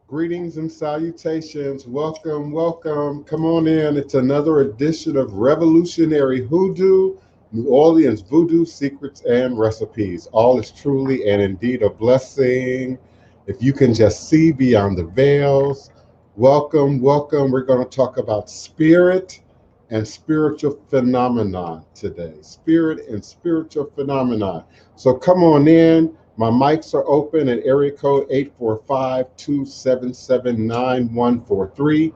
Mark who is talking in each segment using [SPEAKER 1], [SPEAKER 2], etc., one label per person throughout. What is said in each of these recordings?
[SPEAKER 1] Greetings and salutations. Welcome, welcome. Come on in. It's another edition of Revolutionary Hoodoo, New Orleans Voodoo Secrets and Recipes. All is truly and indeed a blessing. If you can just see beyond the veils, welcome, welcome. We're going to talk about spirit and spiritual phenomena today. Spirit and spiritual phenomena. So come on in. My mics are open at area code 845-277-9143,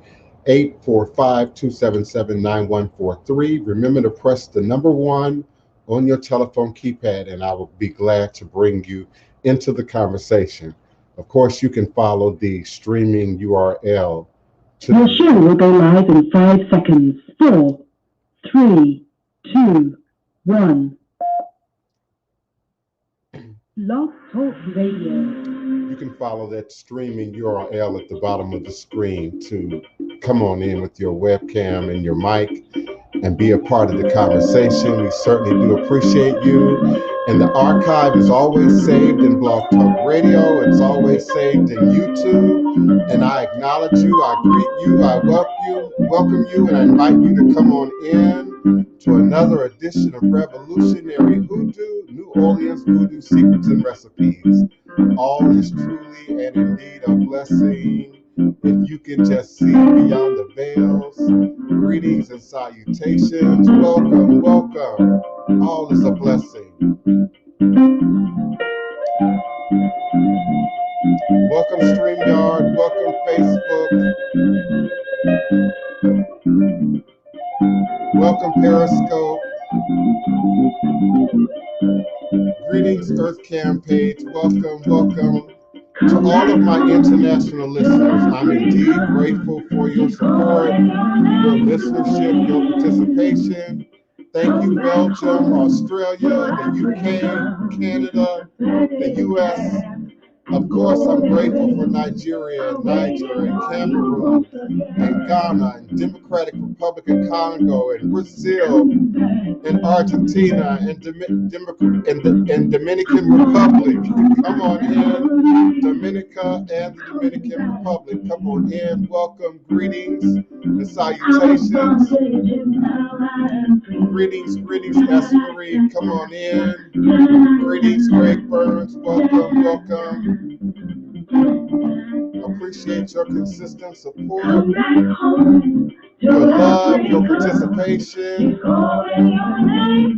[SPEAKER 1] 845-277-9143. Remember to press the number 1 on your telephone keypad, and I will be glad to bring you into the conversation. Of course, you can follow the streaming URL.
[SPEAKER 2] The show will go live in 5 seconds. 4, 3, 2, 1. Love Talk Radio.
[SPEAKER 1] You can follow that streaming URL at the bottom of the screen to come on in with your webcam and your mic and be a part of the conversation. We certainly do appreciate you. And the archive is always saved in Blog Talk Radio. It's always saved in YouTube. And I acknowledge you, I greet you, I welcome you, and I invite you to come on in to another edition of Revolutionary Hoodoo, New Orleans Voodoo Secrets and Recipes. All is truly and indeed a blessing. If you can just see beyond the veils, greetings and salutations. Welcome, welcome. All is a blessing. Welcome StreamYard, welcome Facebook. Welcome Periscope. Greetings EarthCam page. Welcome, welcome to all of my international listeners. I'm indeed grateful for your support, your listenership, your participation. Thank you, Belgium, Australia, the UK, Canada, the US. Of course, I'm grateful for Nigeria, Niger, and Cameroon, and Ghana, and Democratic Republic of Congo, and Brazil, and Argentina, and Dominican Republic. Come on in, Dominica and the Dominican Republic. Come on in. Welcome, greetings, and salutations. Greetings, Esmery. Come on in. Greetings, Greg Burns. Welcome, welcome. Appreciate your consistent support, your love, your participation.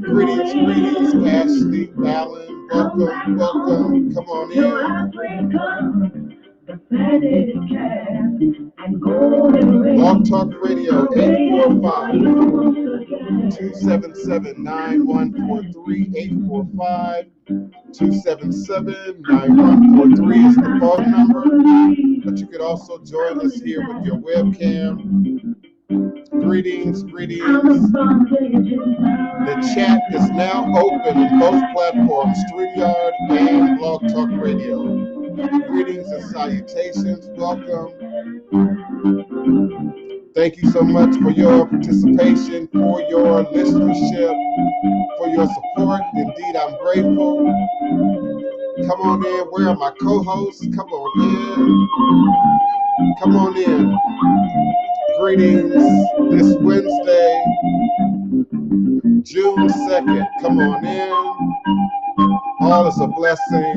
[SPEAKER 1] Greetings, Ashley, Allen. Welcome. Come on in. Blog Talk Radio 845-277-9143, 845-277-9143 is the phone number, but you could also join us here with your webcam. Greetings. The chat is now open in both platforms, StreamYard and Blog Talk Radio. Greetings and salutations. Welcome. Thank you so much for your participation, for your listenership, for your support. Indeed, I'm grateful. Come on in. Where are my co-hosts? Come on in. Greetings this Wednesday, June 2nd. Come on in. All is a blessing.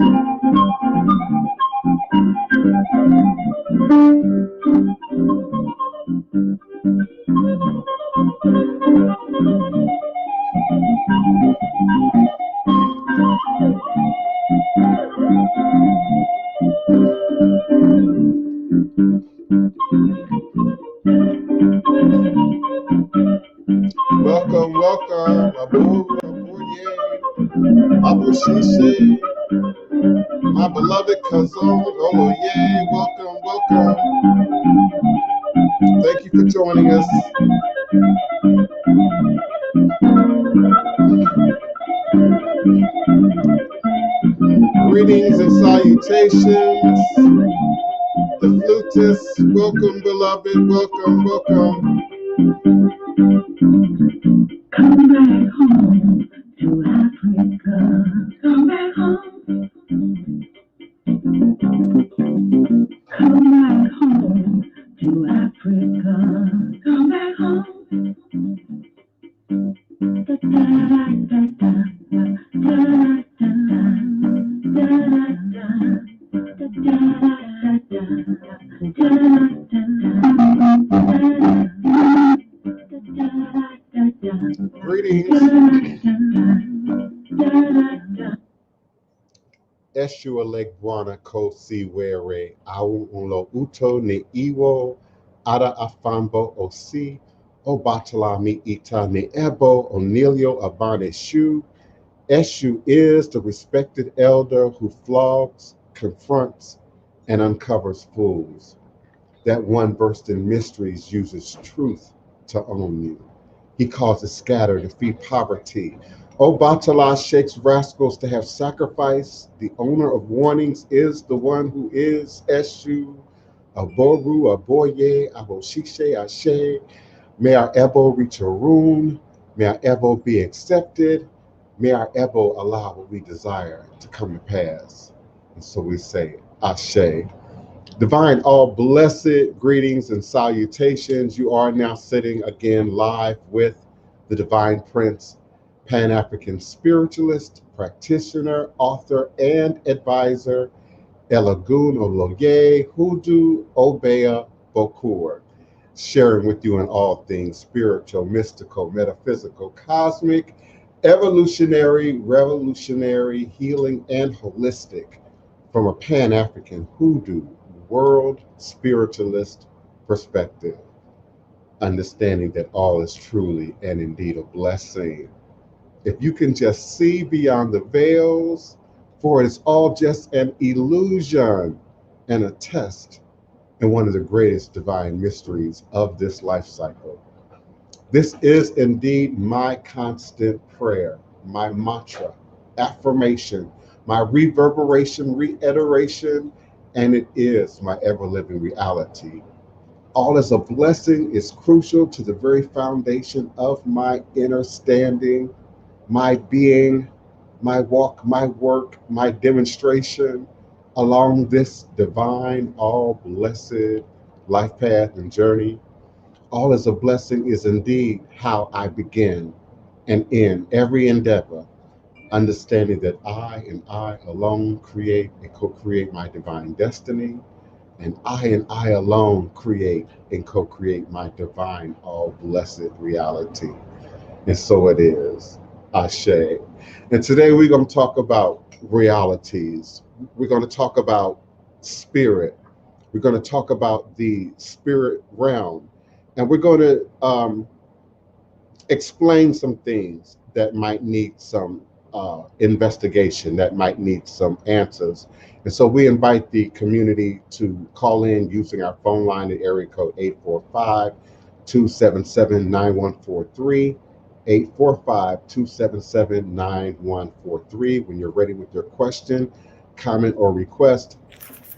[SPEAKER 1] Welcome, Abuye, Abushishe, my beloved cousin, Oloye, welcome. Thank you for joining us. Greetings and salutations. The flutist, welcome, beloved, welcome.
[SPEAKER 2] Come back home to Africa. Come back home. Come back
[SPEAKER 1] Eshu Elegwana Ko Siwere, Au Ulo Uto Ni Iwo, Ada Afambo Osi, Obatala Mi Ita Ni Ebo, Onilio Abane Shu. Eshu is the respected elder who flogs, confronts, and uncovers fools. That one versed in mysteries uses truth to own you. He causes scatter to feed poverty. Obatala shakes rascals to have sacrifice. The owner of warnings is the one who is Eshu. Aboru, Aboye, Aboshishe, Ashe. May our Ebo reach a room. May our Ebo be accepted. May our Ebo allow what we desire to come to pass. And so we say, Ashe. Divine, all blessed greetings and salutations. You are now sitting again live with the Divine Prince, Pan-African Spiritualist, Practitioner, Author, and Advisor, Elagun Oloye, Hoodoo, Obeah, Bokur, sharing with you in all things spiritual, mystical, metaphysical, cosmic, evolutionary, revolutionary, healing, and holistic from a Pan-African Hoodoo world spiritualist perspective, understanding that all is truly and indeed a blessing. If you can just see beyond the veils, for it is all just an illusion and a test in one of the greatest divine mysteries of this life cycle. This is indeed my constant prayer, my mantra, affirmation, my reverberation, reiteration, and it is my ever-living reality. All as a blessing is crucial to the very foundation of my inner standing, my being, my walk, my work, my demonstration along this divine, all blessed life path and journey. All as a blessing is indeed how I begin and end every endeavor, understanding that I and I alone create and co-create my divine destiny, and I alone create and co-create my divine, all blessed reality. And so it is. Ashe. And today we're going to talk about realities. We're going to talk about spirit. We're going to talk about the spirit realm. And we're going to explain some things that might need some investigation, that might need some answers. And so we invite the community to call in using our phone line at area code 845-277-9143, 845-277-9143. When you're ready with your question, comment, or request,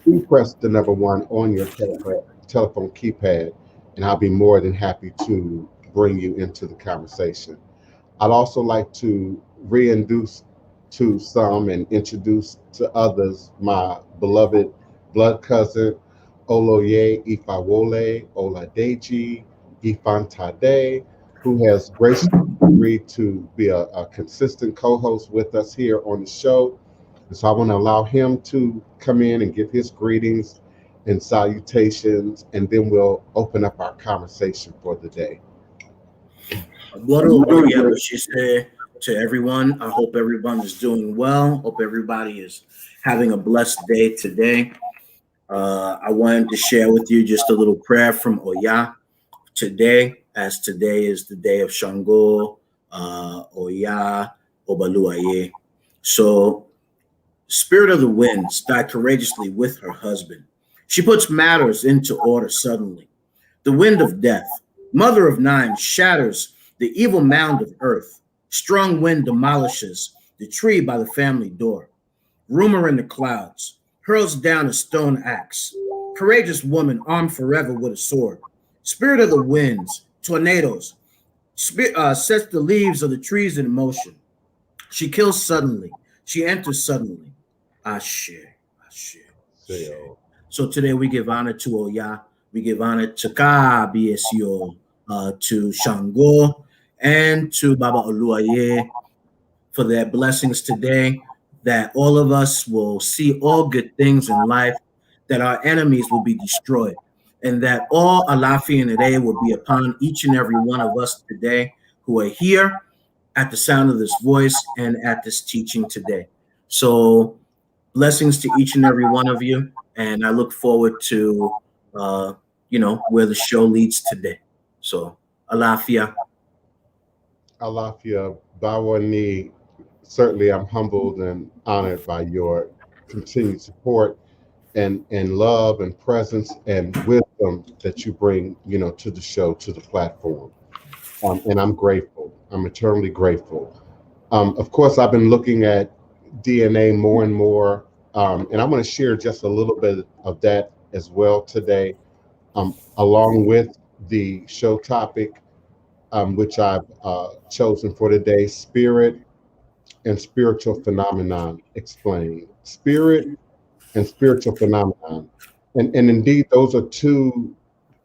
[SPEAKER 1] please press the number 1 on your telephone keypad, and I'll be more than happy to bring you into the conversation. I'd also like to reintroduce to some and introduce to others my beloved blood cousin, Oloye, Ifawole, Oladeji, Efuntade, who has graciously agreed to be a consistent co-host with us here on the show. And so I want to allow him to come in and give his greetings and salutations, and then we'll open up our conversation for the day.
[SPEAKER 3] What she said to everyone. I hope everyone is doing well. Hope everybody is having a blessed day today. I wanted to share with you just a little prayer from Oya today, as today is the day of Shango, Oya, Obaluaye. So, Spirit of the Winds died courageously with her husband. She puts matters into order suddenly. The wind of death, mother of 9, shatters the evil mound of earth. Strong wind demolishes the tree by the family door. Rumor in the clouds hurls down a stone axe. Courageous woman armed forever with a sword. Spirit of the winds, tornadoes, sets the leaves of the trees in motion. She kills suddenly. She enters suddenly. Ashe, Ashe, Ashe. So today we give honor to Oya. We give honor to Ka BSO, to Shango, and to Baba Oluaye for their blessings today, that all of us will see all good things in life, that our enemies will be destroyed, and that all Alafi and Ade will be upon each and every one of us today who are here at the sound of this voice and at this teaching today. So blessings to each and every one of you, and I look forward to where the show leads today. So, alafia.
[SPEAKER 1] Alafia, Bawani, certainly I'm humbled and honored by your continued support and love and presence and wisdom that you bring, to the show, to the platform. And I'm grateful. I'm eternally grateful. Of course, I've been looking at DNA more and more, and I'm going to share just a little bit of that as well today, along with the show topic, which I've chosen for today: spirit and spiritual phenomenon explained. Spirit and spiritual phenomenon, and indeed, those are two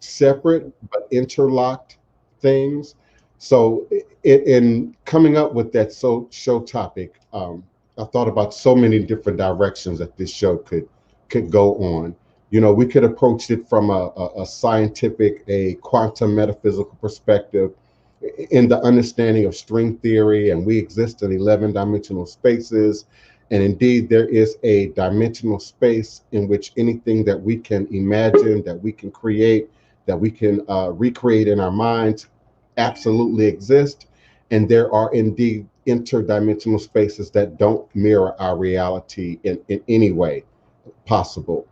[SPEAKER 1] separate but interlocked things. So, in coming up with that show topic, I thought about so many different directions that this show could go on. We could approach it from a scientific, a quantum metaphysical perspective, in the understanding of string theory, and we exist in 11 dimensional spaces. And indeed, there is a dimensional space in which anything that we can imagine, that we can create, that we can recreate in our minds absolutely exist. And there are indeed interdimensional spaces that don't mirror our reality in any way possible.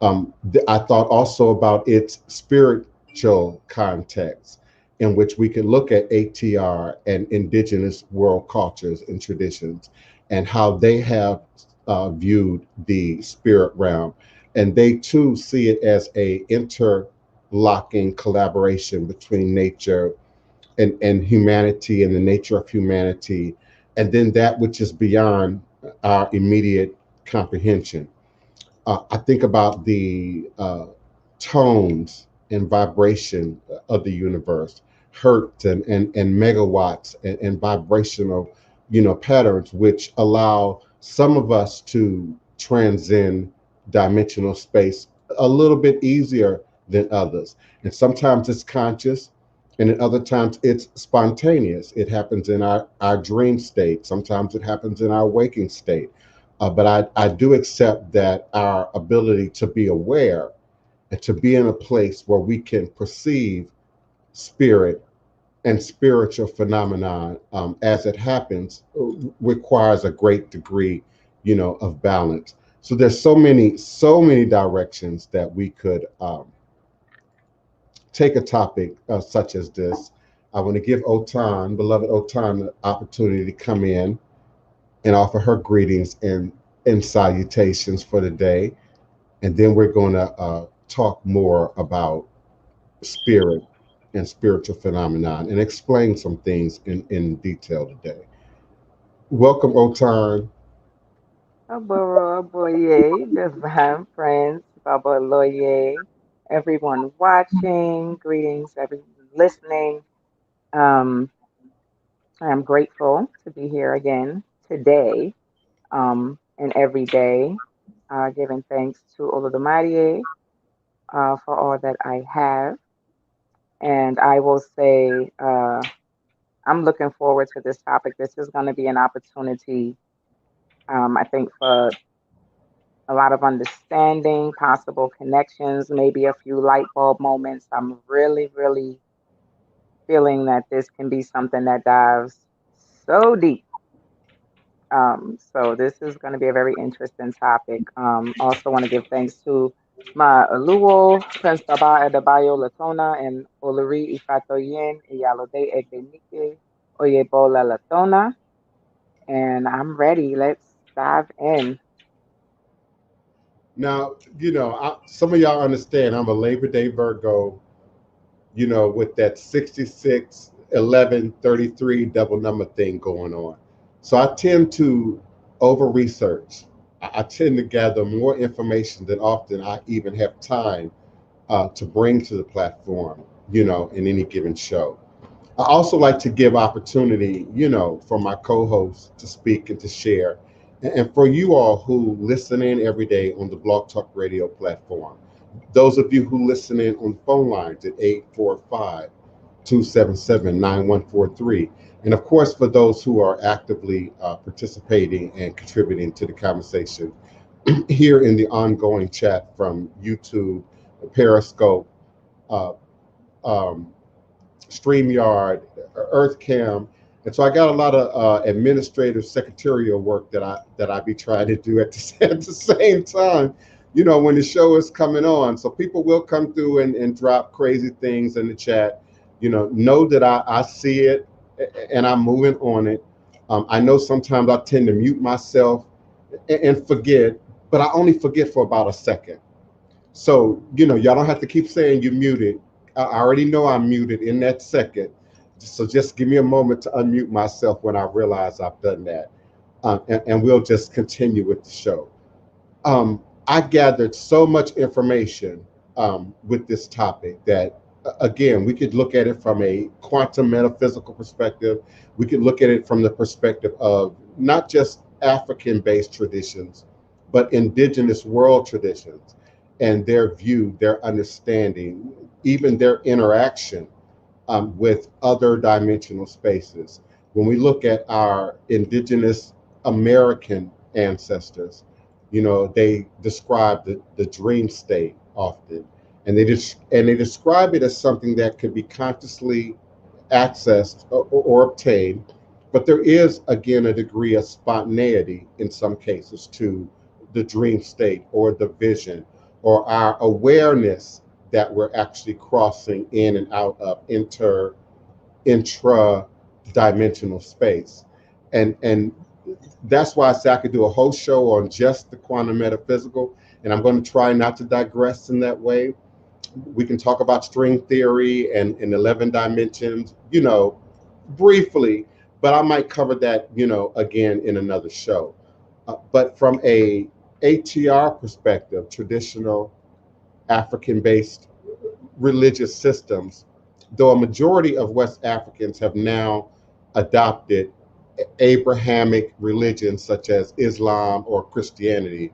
[SPEAKER 1] I thought also about its spiritual context, in which we can look at ATR and indigenous world cultures and traditions and how they have viewed the spirit realm. And they too see it as a interlocking collaboration between nature and humanity, and the nature of humanity, and then that which is beyond our immediate comprehension. I think about the tones and vibration of the universe, hertz and megawatts and vibrational, patterns, which allow some of us to transcend dimensional space a little bit easier than others. And sometimes it's conscious, and at other times it's spontaneous. It happens in our dream state. Sometimes it happens in our waking state. But I do accept that our ability to be aware and to be in a place where we can perceive spirit and spiritual phenomenon as it happens requires a great degree, of balance. So there's so many directions that we could take a topic such as this. I want to give Otun, beloved Otun, the opportunity to come in and offer her greetings and salutations for the day. And then we're going to talk more about spirit and spiritual phenomenon and explain some things in detail today. Welcome, Otun.
[SPEAKER 4] Oloye, DivinePrince, Baba Oloye, everyone watching, greetings, everyone listening. I am grateful to be here again today and every day, giving thanks to Oladeji for all that I have. And I will say, I'm looking forward to this topic. This is going to be an opportunity, I think, for a lot of understanding, possible connections, maybe a few light bulb moments. I'm really, really feeling that this can be something that dives so deep. So this is going to be a very interesting topic. Also want to give thanks to my Aluo, Prince Baba Adebayo Latona, and Oloye Ifatoyin, Iyalode Egbenike, Oyebola Latona. And I'm ready. Let's dive in.
[SPEAKER 1] Now, some of y'all understand I'm a Labor Day Virgo, with that 66, 11, 33 double number thing going on. So I tend to over research. I tend to gather more information than often I even have time to bring to the platform, in any given show. I also like to give opportunity, for my co-hosts to speak and to share, and for you all who listen in every day on the Blog Talk Radio platform. Those of you who listen in on phone lines at 845-277-9143. And of course, for those who are actively participating and contributing to the conversation here in the ongoing chat from YouTube, Periscope, uh, um, StreamYard, EarthCam. And so I got a lot of administrative secretarial work that I be trying to do at the same time, you know, when the show is coming on. So people will come through and drop crazy things in the chat. You know that I see it and I'm moving on it. I know sometimes I tend to mute myself and forget, but I only forget for about a second. So, you know, y'all don't have to keep saying you're muted. I already know I'm muted in that second. So just give me a moment to unmute myself when I realize I've done that. And we'll just continue with the show. I gathered so much information with this topic that, again, we could look at it from a quantum metaphysical perspective. We could look at it from the perspective of not just African-based traditions, but indigenous world traditions and their view, their understanding, even their interaction with other dimensional spaces. When we look at our indigenous American ancestors, you know, they describe the dream state often, and they describe it as something that could be consciously accessed or obtained, but there is again a degree of spontaneity in some cases to the dream state or the vision or our awareness that we're actually crossing in and out of intra-dimensional space. And that's why I say I could do a whole show on just the quantum metaphysical, and I'm going to try not to digress in that way. We can talk about string theory and 11 dimensions, you know, briefly, but I might cover that, you know, again in another show. But from a ATR perspective, traditional African-based religious systems, though a majority of West Africans have now adopted Abrahamic religions such as Islam or Christianity,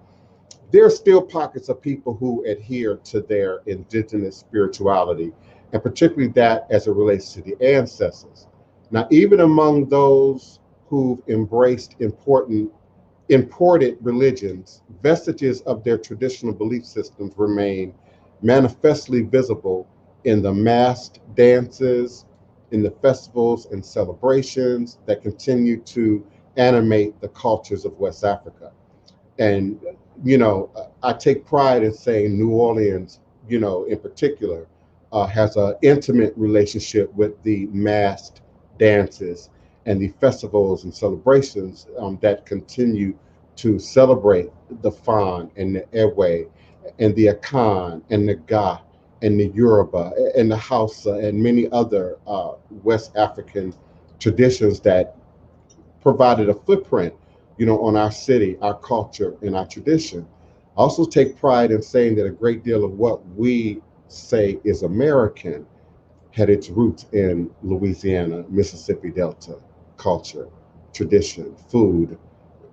[SPEAKER 1] there are still pockets of people who adhere to their indigenous spirituality, and particularly that as it relates to the ancestors. Now, even among those who've embraced imported religions, vestiges of their traditional belief systems remain manifestly visible in the masked dances, in the festivals and celebrations that continue to animate the cultures of West Africa. And, you know, I take pride in saying New Orleans, you know, in particular, has an intimate relationship with the masked dances and the festivals and celebrations that continue to celebrate the Fan and the Ewe and the Akan and the Ga and the Yoruba and the Hausa and many other West African traditions that provided a footprint, you know, on our city, our culture, and our tradition. I also take pride in saying that a great deal of what we say is American had its roots in Louisiana, Mississippi Delta culture, tradition, food,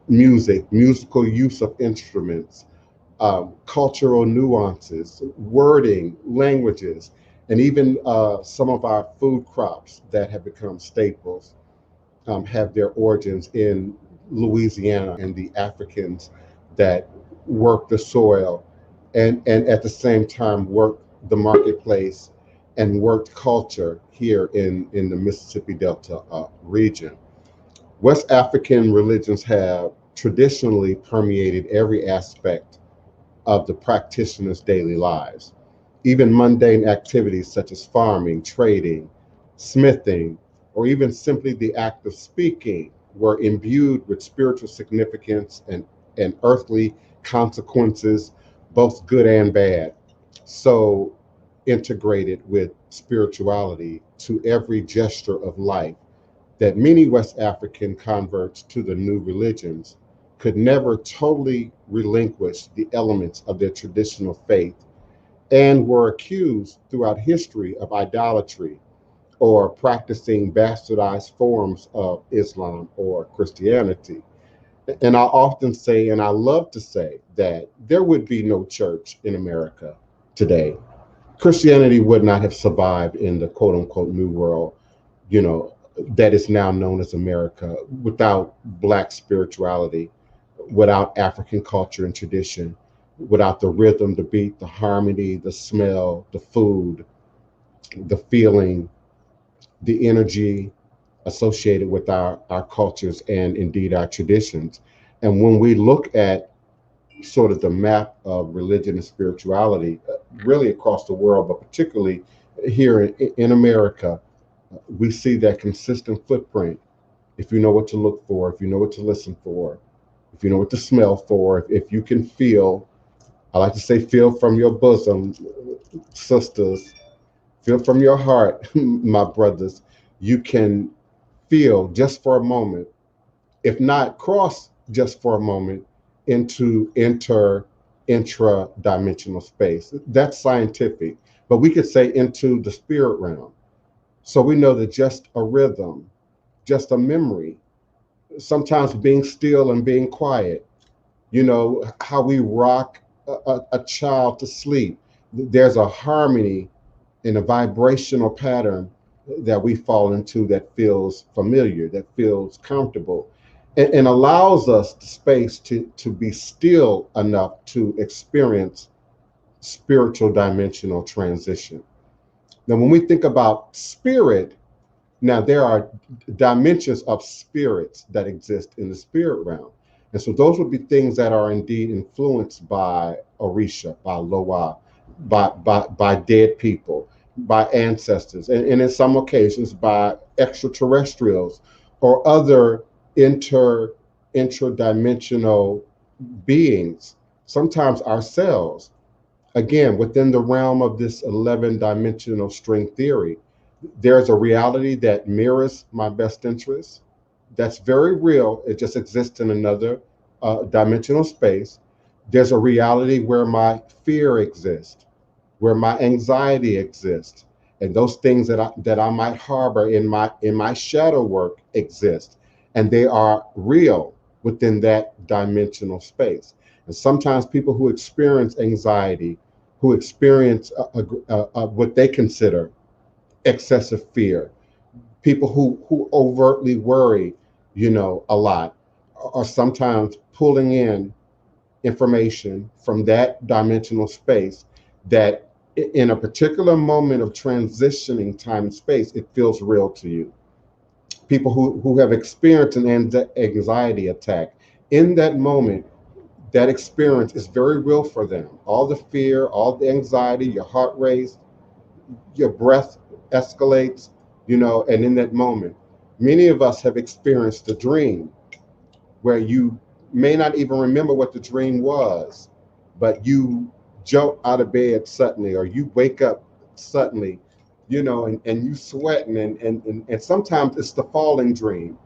[SPEAKER 1] music, musical use of instruments, cultural nuances, wording, languages, and even some of our food crops that have become staples have their origins in Louisiana and the Africans that worked the soil and at the same time worked the marketplace and worked culture here in the Mississippi Delta region. West African religions have traditionally permeated every aspect of the practitioners' daily lives. Even mundane activities such as farming, trading, smithing, or even simply the act of speaking were imbued with spiritual significance and earthly consequences, both good and bad. So integrated with spirituality to every gesture of life that many West African converts to the new religions could never totally relinquish the elements of their traditional faith and were accused throughout history of idolatry or practicing bastardized forms of Islam or Christianity. And I often say, and I love to say, that there would be no church in America today. Christianity would not have survived in the quote unquote new world, you know, that is now known as America without Black spirituality, without African culture and tradition, without the rhythm, the beat, the harmony, the smell, the food, the feeling, the energy associated with our cultures and indeed our traditions. And when we look at sort of the map of religion and spirituality, really across the world, but particularly here in America, we see that consistent footprint. If you know what to look for, if you know what to listen for, if you know what to smell for, if you can feel, I like to say, feel from your bosom, sisters, feel from your heart, my brothers, you can feel just for a moment, if not cross just for a moment, into intra-dimensional space. That's scientific, but we could say into the spirit realm. So we know that just a rhythm, just a memory, sometimes being still and being quiet, you know, how we rock a child to sleep. There's a harmony in a vibrational pattern that we fall into that feels familiar, that feels comfortable, and allows us the space to be still enough to experience spiritual dimensional transition. Now, when we think about spirit, now there are dimensions of spirits that exist in the spirit realm. And so those would be things that are indeed influenced by Orisha, by Loa, by dead people, by ancestors, and in some occasions by extraterrestrials or other interdimensional beings, sometimes ourselves. Again, within the realm of this 11-dimensional string theory, there's a reality that mirrors my best interests. That's very real. It just exists in another dimensional space. There's a reality where my fear exists, where my anxiety exists, and those things that I might harbor in my shadow work exist, and they are real within that dimensional space. And sometimes people who experience anxiety, who experience what they consider excessive fear, people who overtly worry, you know, a lot, are sometimes pulling in information from that dimensional space that in a particular moment of transitioning time and space, it feels real to you. People who have experienced an anxiety attack, in that moment, that experience is very real for them. All the fear, all the anxiety, your heart race, your breath escalates, you know, and in that moment, many of us have experienced a dream where you may not even remember what the dream was, but you jump out of bed suddenly, or you wake up suddenly, you know, and you sweating, and sometimes it's the falling dream,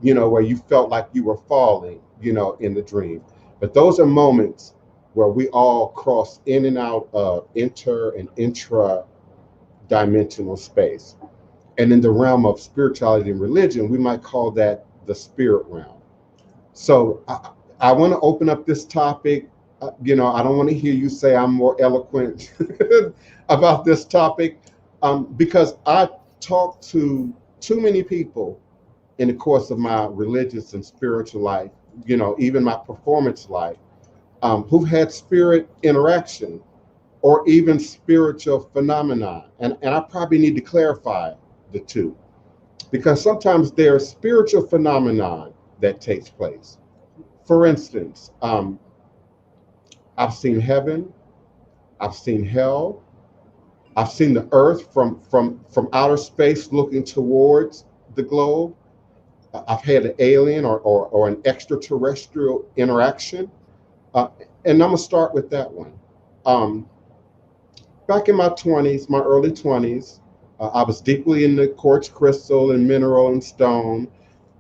[SPEAKER 1] you know, where you felt like you were falling, you know, in the dream. But those are moments where we all cross in and out of inter and intra dimensional space. And in the realm of spirituality and religion, we might call that the spirit realm. So I want to open up this topic. You know, I don't want to hear you say I'm more eloquent about this topic, because I talked to too many people in the course of my religious and spiritual life, you know, even my performance life, who've had spirit interaction or even spiritual phenomena. And I probably need to clarify the two, because sometimes there's spiritual phenomenon that takes place. For instance, I've seen heaven, I've seen hell, I've seen the earth from outer space looking towards the globe. I've had an alien or an extraterrestrial interaction. And I'm gonna start with that one. Um, Back in my 20s, my early 20s, I was deeply into quartz crystal and mineral and stone.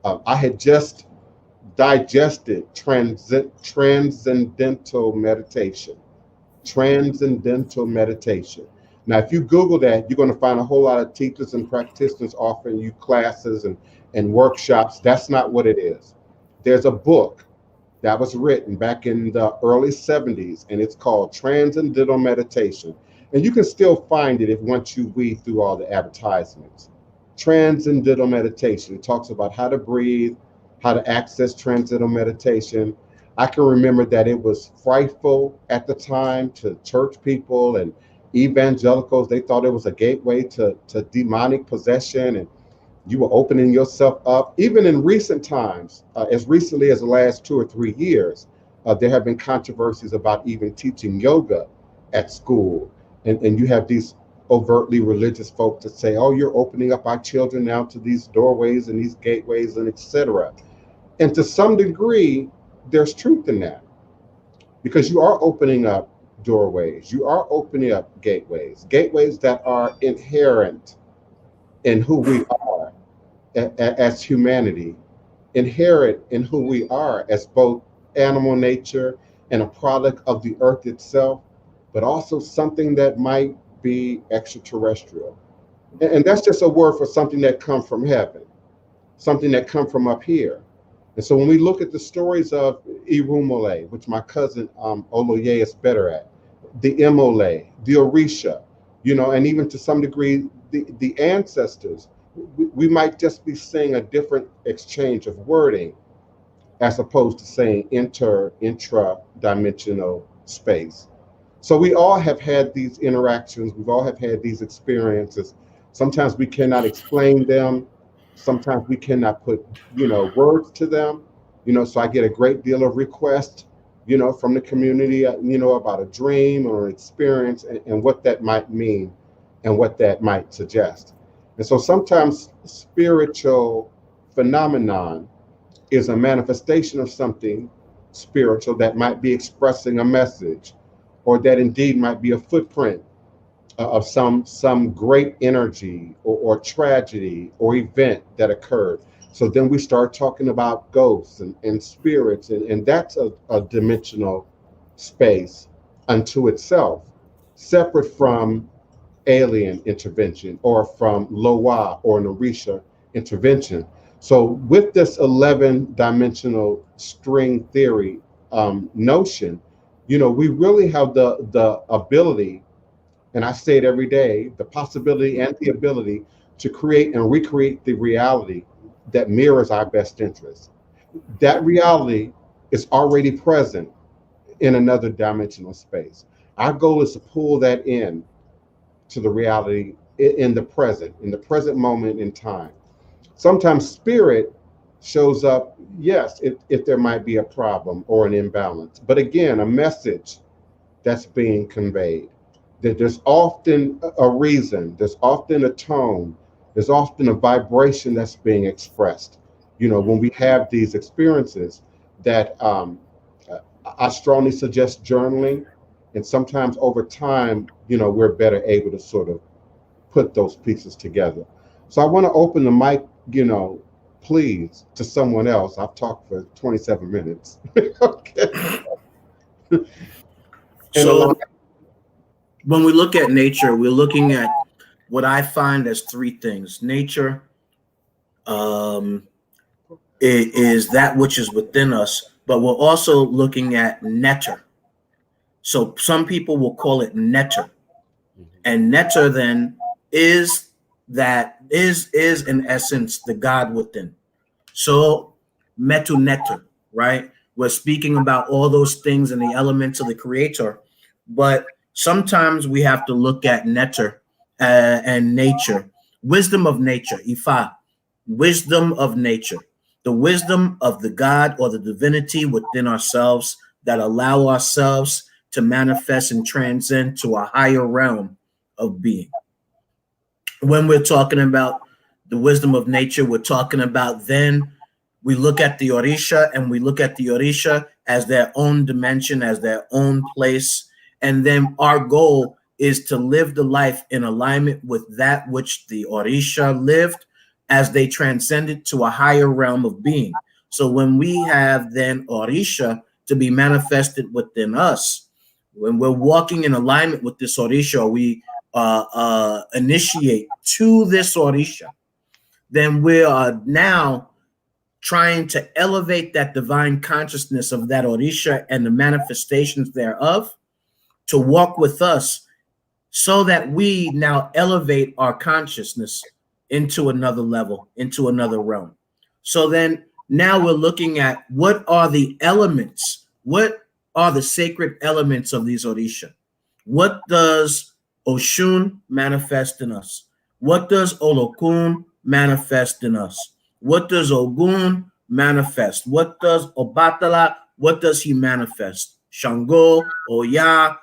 [SPEAKER 1] I had just digested transcendental meditation. Transcendental meditation. Now, if you Google that, you're going to find a whole lot of teachers and practitioners offering you classes and workshops. That's not what it is. There's a book that was written back in the early 70s, and it's called Transcendental Meditation. And you can still find it if once you weed through all the advertisements. Transcendental Meditation. It talks about how to breathe, how to access transcendental meditation. I can remember that it was frightful at the time to church people and evangelicals. They thought it was a gateway to demonic possession, and you were opening yourself up. Even in recent times, as recently as the last 2 or 3 years, there have been controversies about even teaching yoga at school. And you have these overtly religious folks that say, oh, you're opening up our children now to these doorways and these gateways and etc. And to some degree, there's truth in that, because you are opening up doorways, you are opening up gateways that are inherent in who we are as humanity, inherent in who we are as both animal nature and a product of the earth itself, but also something that might be extraterrestrial. And that's just a word for something that comes from heaven, something that comes from up here. And so when we look at the stories of Irumole, which my cousin Oloye is better at, the Imole, the Orisha, and even to some degree, the ancestors, we might just be seeing a different exchange of wording as opposed to saying intra-dimensional space. So we all have had these interactions. We've all have had these experiences. Sometimes we cannot explain them. Sometimes we cannot put, words to them. So I get a great deal of requests, from the community, about a dream or an experience and what that might mean and what that might suggest. And so sometimes spiritual phenomenon is a manifestation of something spiritual that might be expressing a message, or that indeed might be a footprint of some great energy or tragedy or event that occurred. So then we start talking about ghosts and spirits, and that's a dimensional space unto itself, separate from alien intervention or from Loa or Narisha intervention. So with this 11-dimensional string theory notion, we really have the ability, and I say it every day, the possibility and the ability to create and recreate the reality that mirrors our best interests. That reality is already present in another dimensional space. Our goal is to pull that in to the reality in the present moment in time. Sometimes spirit shows up, yes, if there might be a problem or an imbalance, but again, a message that's being conveyed. That there's often a reason, there's often a tone, there's often a vibration that's being expressed. When we have these experiences, that I strongly suggest journaling, and sometimes over time, we're better able to sort of put those pieces together. So I want to open the mic, please, to someone else. I've talked for 27 minutes. Okay.
[SPEAKER 3] So when we look at nature, we're looking at what I find as three things. Nature is that which is within us, but we're also looking at netter. So some people will call it netter. And netter then is in essence the God within. So metu netter, right? We're speaking about all those things and the elements of the creator, but sometimes we have to look at netter and nature, wisdom of nature, Ifa, wisdom of nature, the wisdom of the God or the divinity within ourselves that allow ourselves to manifest and transcend to a higher realm of being. When we're talking about the wisdom of nature, we're talking about then we look at the Orisha, and we look at the Orisha as their own dimension, as their own place. And then our goal is to live the life in alignment with that which the Orisha lived as they transcended to a higher realm of being. So when we have then Orisha to be manifested within us, when we're walking in alignment with this Orisha, we initiate to this Orisha, then we are now trying to elevate that divine consciousness of that Orisha and the manifestations thereof to walk with us, so that we now elevate our consciousness into another level, into another realm. So then now we're looking at what are the elements What are the sacred elements of these Orisha? What does Oshun manifest in us? What does Olokun manifest in us? What does Ogun manifest? What does Obatala, what does he manifest? Shango, Oya,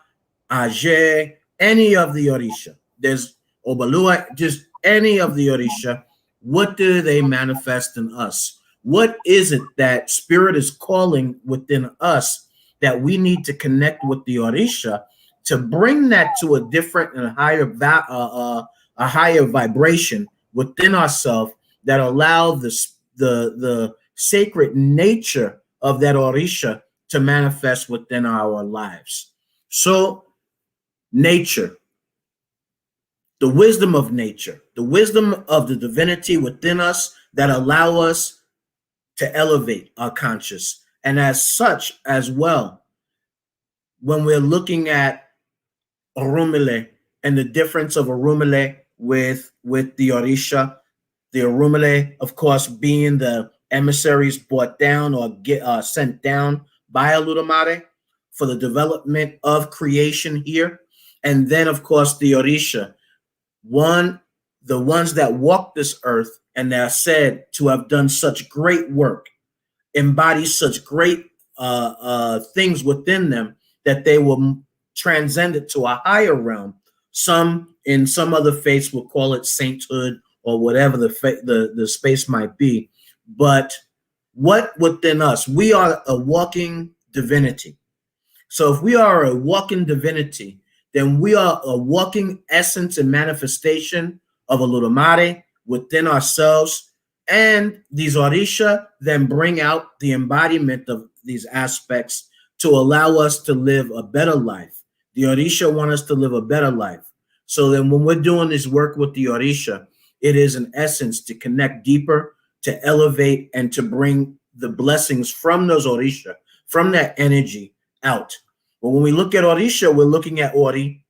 [SPEAKER 3] Aje, any of the Orisha. There's Obalua, just any of the Orisha. What do they manifest in us? What is it that spirit is calling within us that we need to connect with the Orisha to bring that to a different and a higher vibration within ourselves that allow the sacred nature of that Orisha to manifest within our lives. So nature, the wisdom of nature, the wisdom of the divinity within us that allow us to elevate our conscious. And as such as well, when we're looking at Orumile and the difference of Orumile with the Orisha, the Orumile, of course, being the emissaries brought down or sent down by Olodumare for the development of creation here. And then, of course, the Orisha, the ones that walk this earth and they are said to have done such great work, embody such great things within them that they will transcend it to a higher realm. Some in some other faiths will call it sainthood or whatever the space might be. But what within us, we are a walking divinity. So if we are a walking divinity, then we are a walking essence and manifestation of Olodumare within ourselves. And these Orisha then bring out the embodiment of these aspects to allow us to live a better life. The Orisha want us to live a better life. So then when we're doing this work with the Orisha, it is in essence to connect deeper, to elevate, and to bring the blessings from those Orisha, from that energy out. But when we look at Orisha, we're looking at Ori.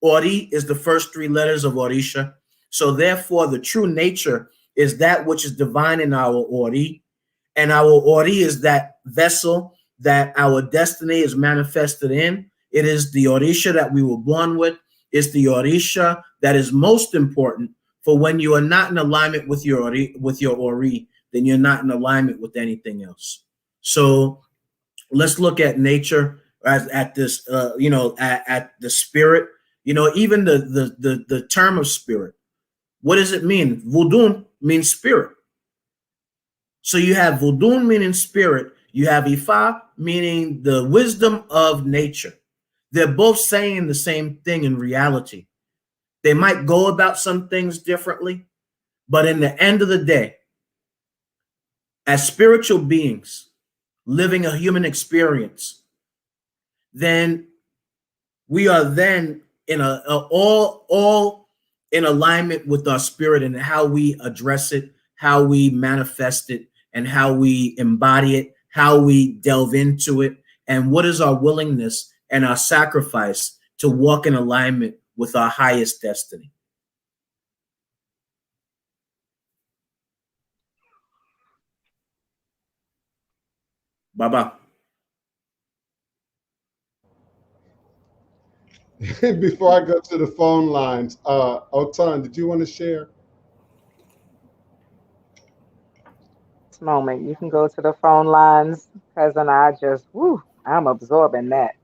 [SPEAKER 3] Ori is the first three letters of Orisha. So therefore, the true nature is that which is divine in our Ori. And our Ori is that vessel that our destiny is manifested in. It is the Orisha that we were born with. It's the Orisha that is most important. For when you are not in alignment with your Ori, then you're not in alignment with anything else. So let's look at nature at this, at the spirit. Even the term of spirit. What does it mean? Voodoo means spirit. So you have Voodoo meaning spirit. You have Ifa meaning the wisdom of nature. They're both saying the same thing in reality. They might go about some things differently, but in the end of the day, as spiritual beings living a human experience, then we are then in all in alignment with our spirit and how we address it, how we manifest it, and how we embody it, how we delve into it, and what is our willingness and our sacrifice to walk in alignment with our highest destiny. Baba.
[SPEAKER 1] Before I go to the phone lines, Otun, did you want to share?
[SPEAKER 4] This moment, you can go to the phone lines, cousin. I'm absorbing that.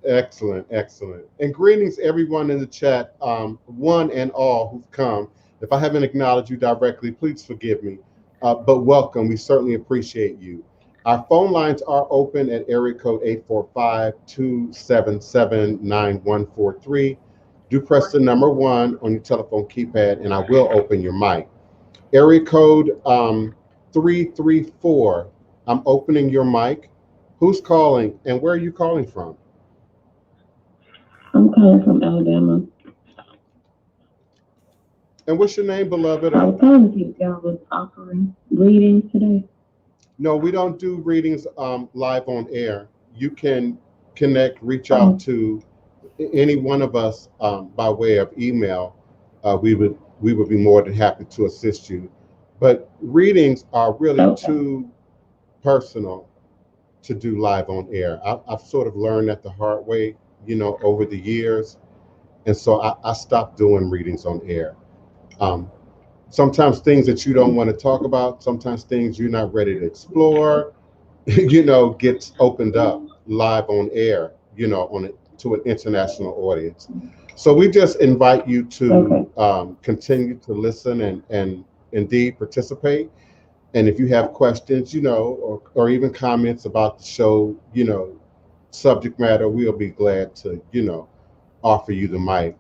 [SPEAKER 1] Excellent, excellent. And greetings, everyone in the chat, one and all who've come. If I haven't acknowledged you directly, please forgive me. But welcome. We certainly appreciate you. Our phone lines are open at area code 845-277-9143. Do press the number 1 on your telephone keypad, and I will open your mic. Area code 334. I'm opening your mic. Who's calling, and where are you calling from?
[SPEAKER 2] I'm calling from Alabama.
[SPEAKER 1] And what's your name, beloved?
[SPEAKER 2] I was calling to see if y'all was offering readings today.
[SPEAKER 1] No, we don't do readings live on air. You can connect, reach out to any one of us by way of email. We would be more than happy to assist you. But readings are really too personal to do live on air. I've sort of learned that the hard way, over the years. And so I stopped doing readings on air. Sometimes things that you don't want to talk about, sometimes things you're not ready to explore, gets opened up live on air, to an international audience. So we just invite you to continue to listen and indeed participate. And if you have questions, or even comments about the show, subject matter, we'll be glad to, offer you the mic.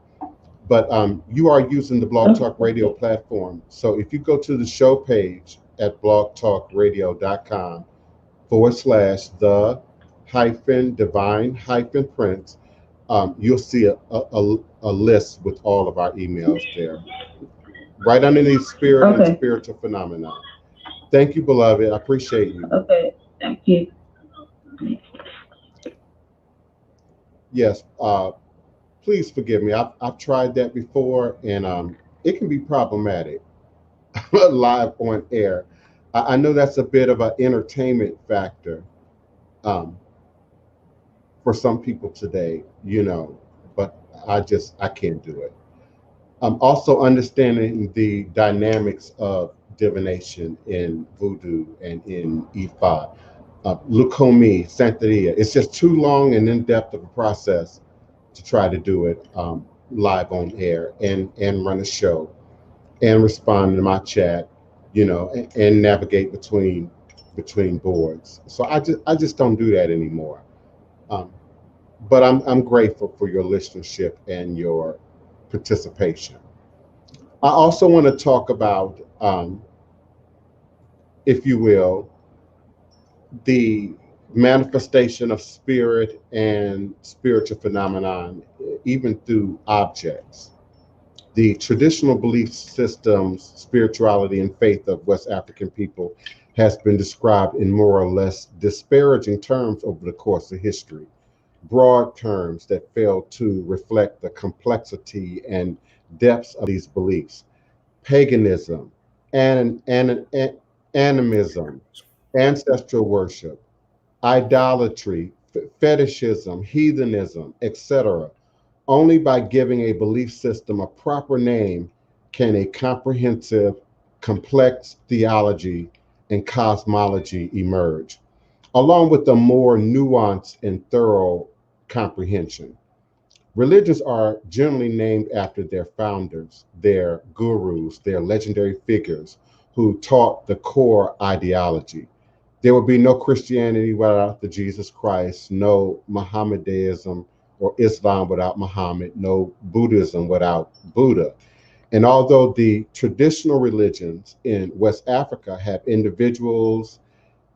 [SPEAKER 1] But you are using the Blog Talk Radio platform. So if you go to the show page at blogtalkradio.com/the-divine-prince, you'll see a list with all of our emails there, right underneath spirit and spiritual phenomena. Thank you, beloved. I appreciate you.
[SPEAKER 2] Okay, thank you.
[SPEAKER 1] Yes, please forgive me. I've tried that before, and it can be problematic live on air. I know that's a bit of an entertainment factor for some people today, but I can't do it. Also understanding the dynamics of divination in Voodoo and in Ifa, Lukomi, Santeria. It's just too long and in-depth of a process to try to do it live on air and run a show and respond to my chat, and navigate between boards. So I just don't do that anymore. But I'm grateful for your listenership and your participation. I also want to talk about, if you will, the manifestation of spirit and spiritual phenomenon, even through objects. The traditional belief systems, spirituality, and faith of West African people has been described in more or less disparaging terms over the course of history. Broad terms that fail to reflect the complexity and depths of these beliefs. Paganism, animism, ancestral worship, idolatry, fetishism, heathenism, etc. Only by giving a belief system a proper name can a comprehensive, complex theology and cosmology emerge, along with a more nuanced and thorough comprehension. Religions are generally named after their founders, their gurus, their legendary figures who taught the core ideology. There would be no Christianity without the Jesus Christ, no Mohammedanism or Islam without Muhammad, no Buddhism without Buddha. And although the traditional religions in West Africa have individuals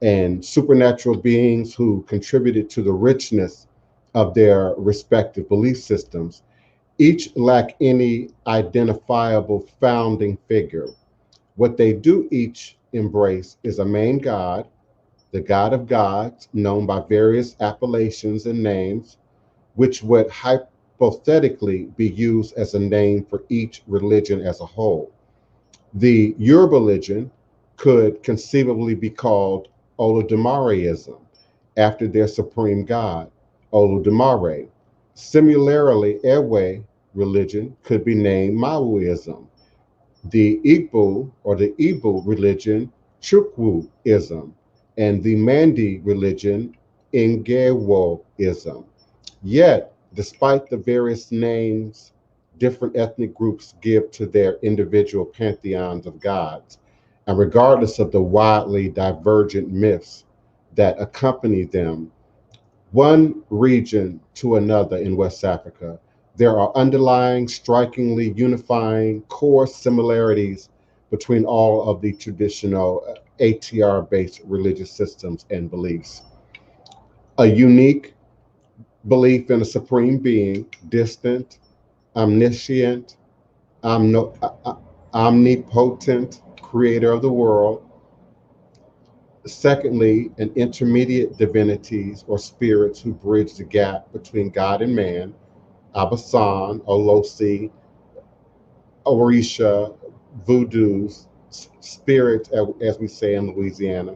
[SPEAKER 1] and supernatural beings who contributed to the richness of their respective belief systems, each lack any identifiable founding figure. What they do each embrace is a main god, the God of gods, known by various appellations and names, which would hypothetically be used as a name for each religion as a whole. The Yoruba religion could conceivably be called Olodumare-ism, after their supreme god, Olodumare. Similarly, Ewe religion could be named Maoism. The Igbo or the Igbo religion, Chukwu-ism, and the Mandi religion, Ngewo-ism. Yet, despite the various names different ethnic groups give to their individual pantheons of gods, and regardless of the widely divergent myths that accompany them, one region to another in West Africa, there are underlying, strikingly unifying core similarities between all of the traditional ATR-based religious systems and beliefs. A unique belief in a supreme being, distant, omniscient, omnipotent, creator of the world. Secondly, an intermediate divinities or spirits who bridge the gap between God and man, Abasan, Olosi, Orisha, Voodoo's, spirit, as we say in Louisiana.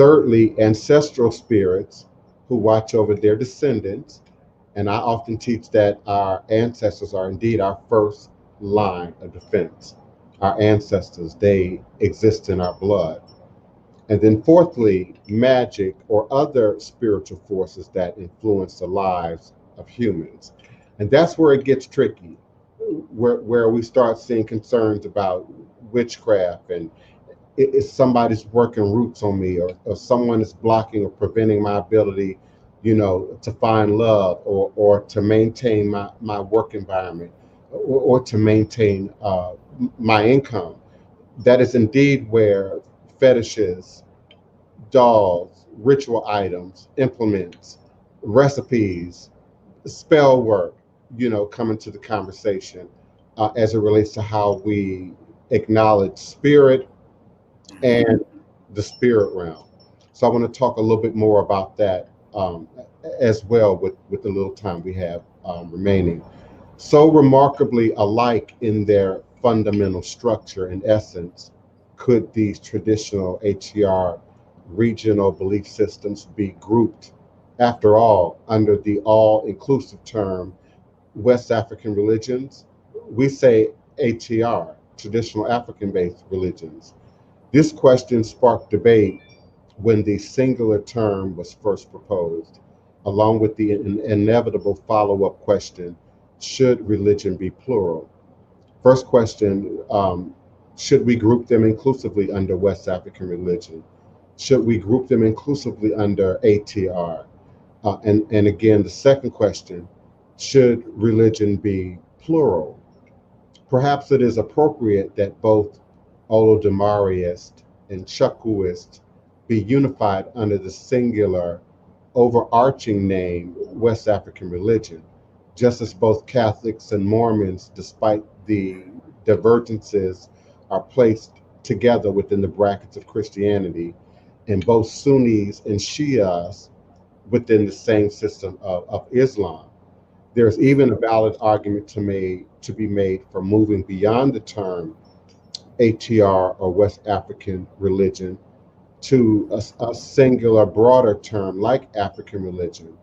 [SPEAKER 1] Thirdly, ancestral spirits who watch over their descendants. And I often teach that our ancestors are indeed our first line of defense. Our ancestors, they exist in our blood. And then fourthly, magic or other spiritual forces that influence the lives of humans. And that's where it gets tricky, where we start seeing concerns about witchcraft and if somebody's working roots on me, or someone is blocking or preventing my ability, to find love, or to maintain my work environment, or to maintain my income. That is indeed where fetishes, dolls, ritual items, implements, recipes, spell work, come into the conversation as it relates to how we acknowledge spirit and the spirit realm. So I want to talk a little bit more about that as well with the little time we have remaining. So remarkably alike in their fundamental structure and essence, could these traditional ATR regional belief systems be grouped, after all, under the all-inclusive term West African religions? We say ATR, traditional African-based religions. This question sparked debate when the singular term was first proposed, along with the inevitable follow-up question, should religion be plural? First question, should we group them inclusively under West African religion? Should we group them inclusively under ATR? And again, the second question, should religion be plural? Perhaps it is appropriate that both Olodumariist and Chukwuist be unified under the singular overarching name West African religion, just as both Catholics and Mormons, despite the divergences, are placed together within the brackets of Christianity, and both Sunnis and Shias within the same system of Islam. There's even a valid argument to be made for moving beyond the term ATR or West African religion to a singular, broader term like African religion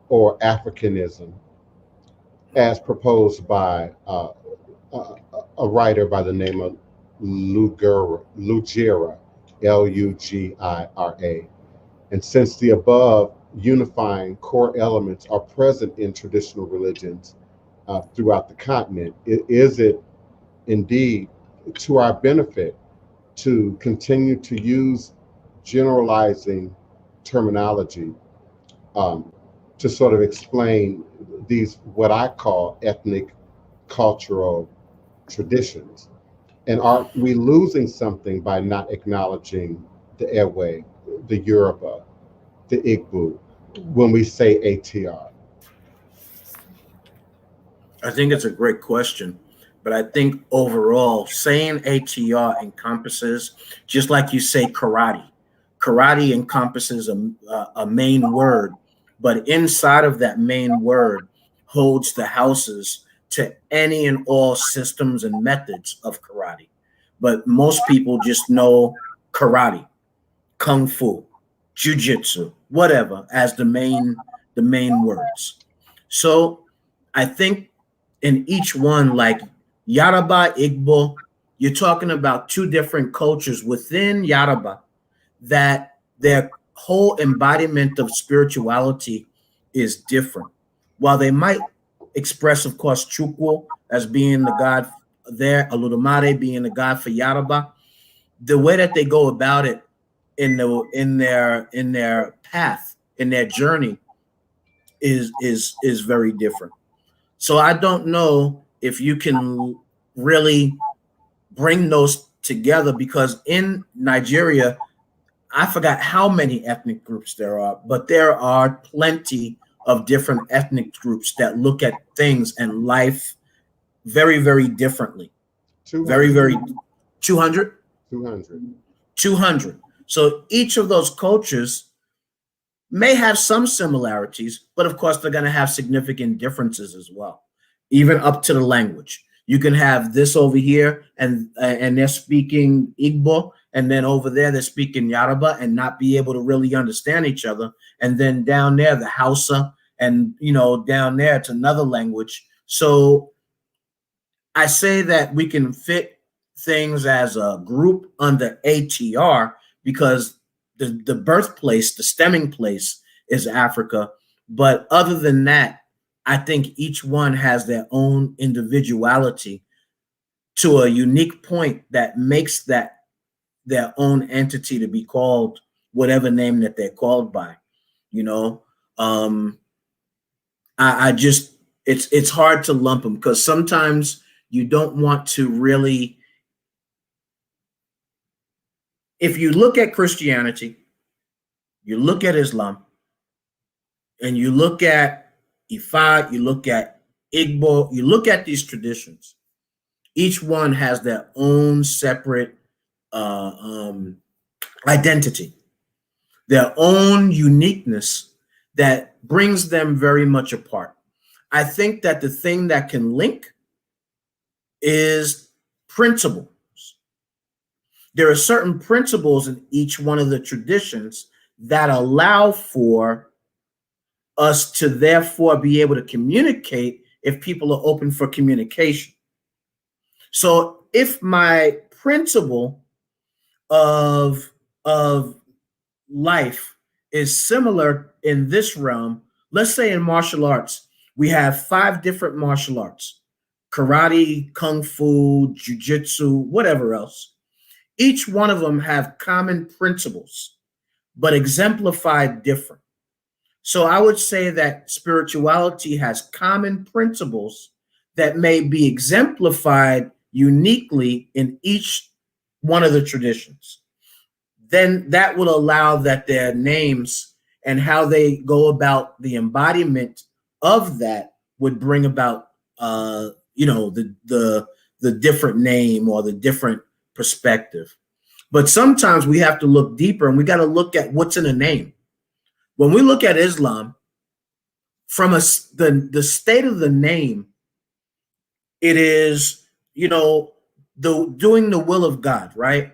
[SPEAKER 1] or Africanism, as proposed by a writer by the name of Lugira, Lugira. And since the above unifying core elements are present in traditional religions throughout the continent, is it indeed to our benefit to continue to use generalizing terminology to sort of explain these, what I call ethnic cultural traditions? And are we losing something by not acknowledging the Ewe, the Yoruba, the Igbo, when we say ATR?
[SPEAKER 3] I think it's a great question, but I think overall saying ATR encompasses, just like you say karate. Karate encompasses a main word, but inside of that main word holds the houses to any and all systems and methods of karate. But most people just know karate, kung fu, jujitsu, whatever, as the main words. So I think in each one, like Yoruba, Igbo, you're talking about two different cultures within Yoruba that their whole embodiment of spirituality is different. While they might express, of course, Chukwu as being the god there, Olodumare being the god for Yoruba, the way that they go about it in their path, in their journey, is very different. So I don't know if you can really bring those together, because in Nigeria, I forgot how many ethnic groups there are, but there are plenty of different ethnic groups that look at things and life very, very differently.
[SPEAKER 1] 200.
[SPEAKER 3] Very, very 200?
[SPEAKER 1] 200.
[SPEAKER 3] 200. So each of those cultures may have some similarities, but of course they're going to have significant differences as well, even up to the language. You can have this over here and they're speaking Igbo, and then over there they're speaking Yoruba and not be able to really understand each other. And then down there, the Hausa, and down there it's another language. So I say that we can fit things as a group under ATR because the birthplace, the stemming place is Africa. But other than that, I think each one has their own individuality to a unique point that makes that their own entity to be called whatever name that they're called by. I just, it's hard to lump them because sometimes you don't want to really, if you look at Christianity, you look at Islam, and you look at Ifa, you look at Igbo, you look at these traditions, each one has their own separate identity, their own uniqueness that brings them very much apart. I think that the thing that can link is principles. There are certain principles in each one of the traditions that allow for us to therefore be able to communicate if people are open for communication. So if my principle of life is similar in this realm, let's say in martial arts, we have 5 different martial arts: karate, kung fu, jujitsu, whatever else. Each one of them have common principles, but exemplified different. So I would say that spirituality has common principles that may be exemplified uniquely in each one of the traditions. Then that will allow that their names and how they go about the embodiment of that would bring about the different name or the different perspective. But sometimes we have to look deeper, and we got to look at what's in a name. When we look at Islam, from the state of the name, it is doing the will of God, right?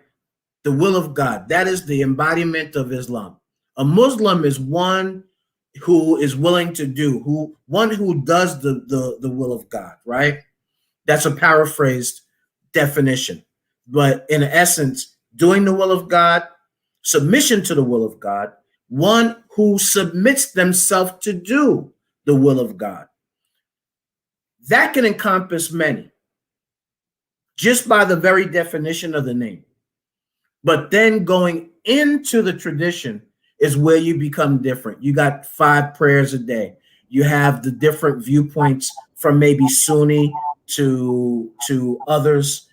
[SPEAKER 3] The will of God. That is the embodiment of Islam. A Muslim is one who is willing to do, one who does the will of God, right? That's a paraphrased definition. But in essence, doing the will of God, submission to the will of God, one who submits themselves to do the will of God. That can encompass many, just by the very definition of the name. But then going into the tradition is where you become different. You got 5 prayers a day. You have the different viewpoints from maybe Sunni to others,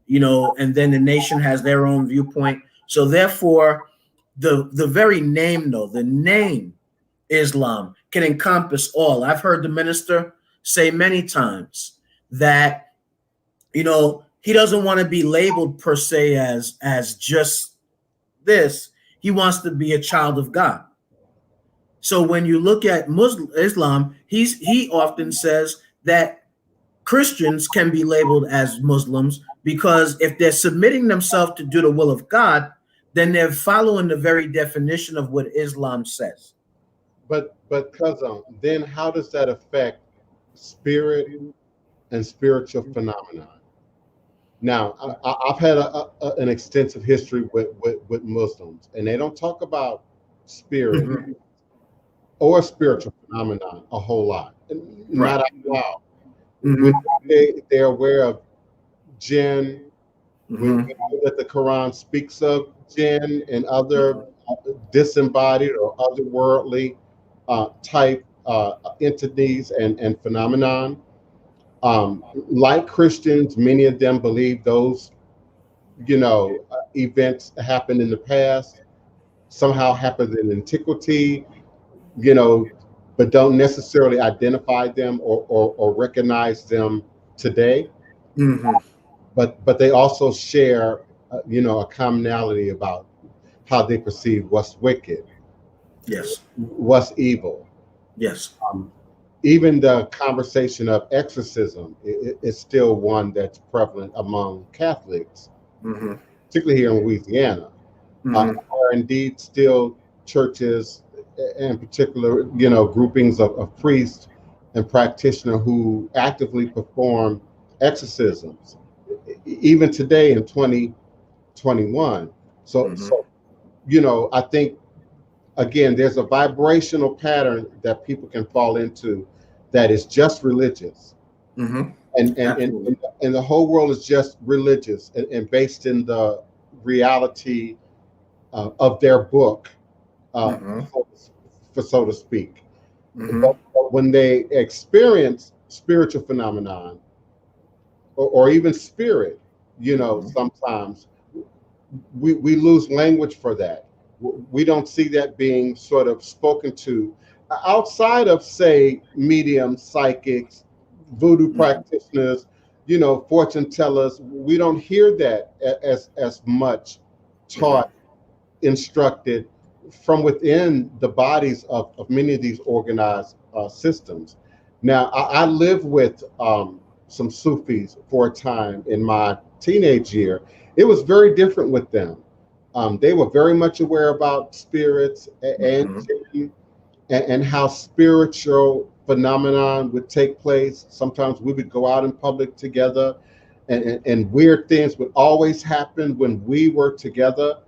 [SPEAKER 3] and then the nation has their own viewpoint. So therefore, the very name, though, the name Islam can encompass all. I've heard the minister say many times that, he doesn't want to be labeled per se as just this. He wants to be a child of God. So when you look at Islam, he often says that Christians can be labeled as Muslims because if they're submitting themselves to do the will of God, then they're following the very definition of what Islam says.
[SPEAKER 1] But cousin, then how does that affect spirit and spiritual phenomena? Now, I've had an extensive history with Muslims, and they don't talk about spirit or spiritual phenomenon a whole lot, not out loud. They're aware of jinn. We know that the Quran speaks of jinn and other disembodied or otherworldly type entities and phenomenon. Like Christians, many of them believe those, events happened in the past, somehow happened in antiquity, but don't necessarily identify them or recognize them today. But they also share, a commonality about how they perceive what's wicked,
[SPEAKER 3] Yes,
[SPEAKER 1] what's evil.
[SPEAKER 3] yes.
[SPEAKER 1] Even the conversation of exorcism is still one that's prevalent among Catholics. particularly here in Louisiana, are indeed still churches, in particular, groupings of priests and practitioners who actively perform exorcisms, even today in 2021. So, I think, again, there's a vibrational pattern that people can fall into that is just religious. And the whole world is just religious and based in the reality of their book, for so to speak. But when they experience spiritual phenomenon or even spirit, sometimes we lose language for that. We don't see that being sort of spoken to outside of, say, mediums, psychics, voodoo practitioners, fortune tellers. We don't hear that as much taught, instructed from within the bodies of many of these organized systems. Now, I lived with some Sufis for a time in my teenage year. It was very different with them. They were very much aware about spirits and how spiritual phenomenon would take place. Sometimes we would go out in public together, and weird things would always happen when we were together.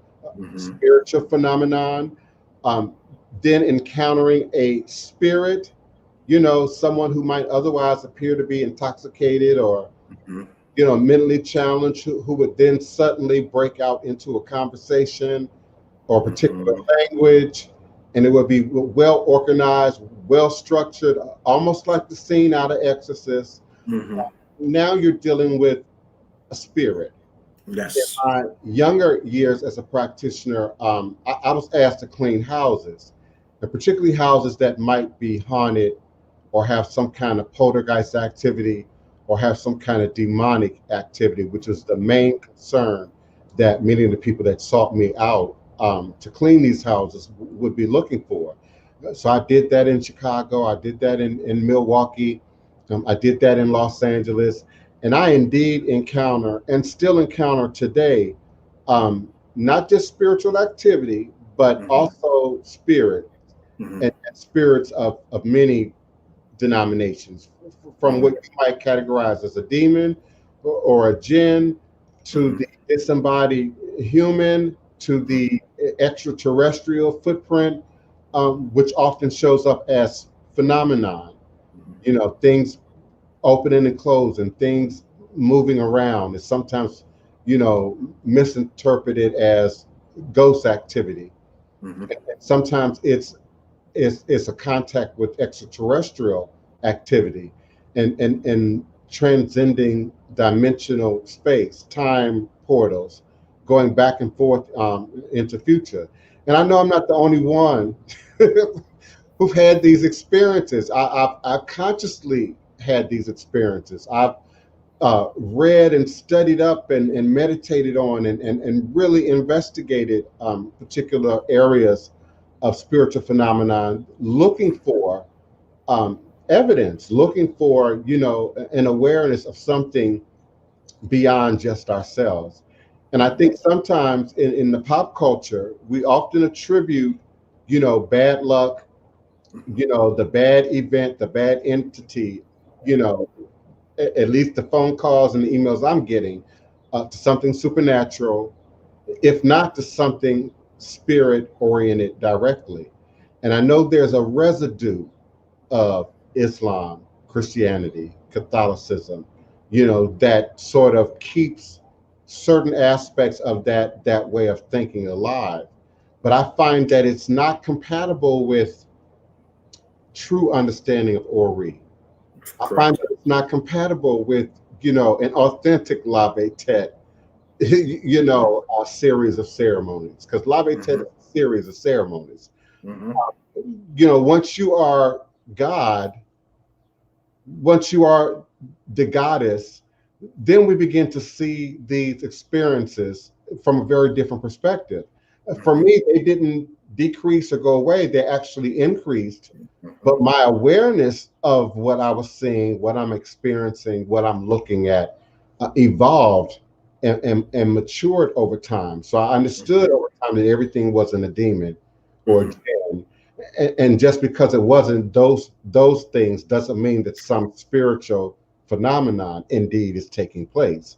[SPEAKER 1] Spiritual phenomenon. Then encountering a spirit, someone who might otherwise appear to be intoxicated or mentally challenged, who would then suddenly break out into a conversation or a particular language, and it would be well organized, well structured, almost like the scene out of Exorcist. Now you're dealing with a spirit.
[SPEAKER 3] Yes.
[SPEAKER 1] In my younger years as a practitioner, I was asked to clean houses, and particularly houses that might be haunted or have some kind of poltergeist activity or have some kind of demonic activity, which is the main concern that many of the people that sought me out to clean these houses would be looking for. So I did that in Chicago. I did that in Milwaukee. I did that in Los Angeles. And I indeed encounter, and still encounter today, not just spiritual activity, but also spirit and spirits of many denominations, from what you might categorize as a demon or a jinn, to the disembodied human, to the extraterrestrial footprint, which often shows up as phenomenon, things opening and closing, things moving around is sometimes, misinterpreted as ghost activity. And sometimes it's a contact with extraterrestrial activity and transcending dimensional space, time portals, going back and forth into future. And I know I'm not the only one who've had these experiences. I've consciously had these experiences. I've read and studied up and meditated on and really investigated particular areas of spiritual phenomenon, looking for evidence, looking for, an awareness of something beyond just ourselves. And I think sometimes in the pop culture, we often attribute, bad luck, the bad event, the bad entity, at least the phone calls and the emails I'm getting, to something supernatural, if not to something spirit oriented directly. And I know there's a residue of Islam, Christianity, Catholicism, that sort of keeps certain aspects of that way of thinking alive. But I find that it's not compatible with true understanding of Ori. I find that it's not compatible with, an authentic Lave Tet, a series of ceremonies, because Lave Tet is a series of ceremonies. Once you are God, once you are the goddess, then we begin to see these experiences from a very different perspective. For me, they didn't decrease or go away, they actually increased. But my awareness of what I was seeing, what I'm experiencing, what I'm looking at, evolved and matured over time. So I understood over time that everything wasn't a demon or a jinn. And just because it wasn't those things doesn't mean that some spiritual phenomenon indeed is taking place.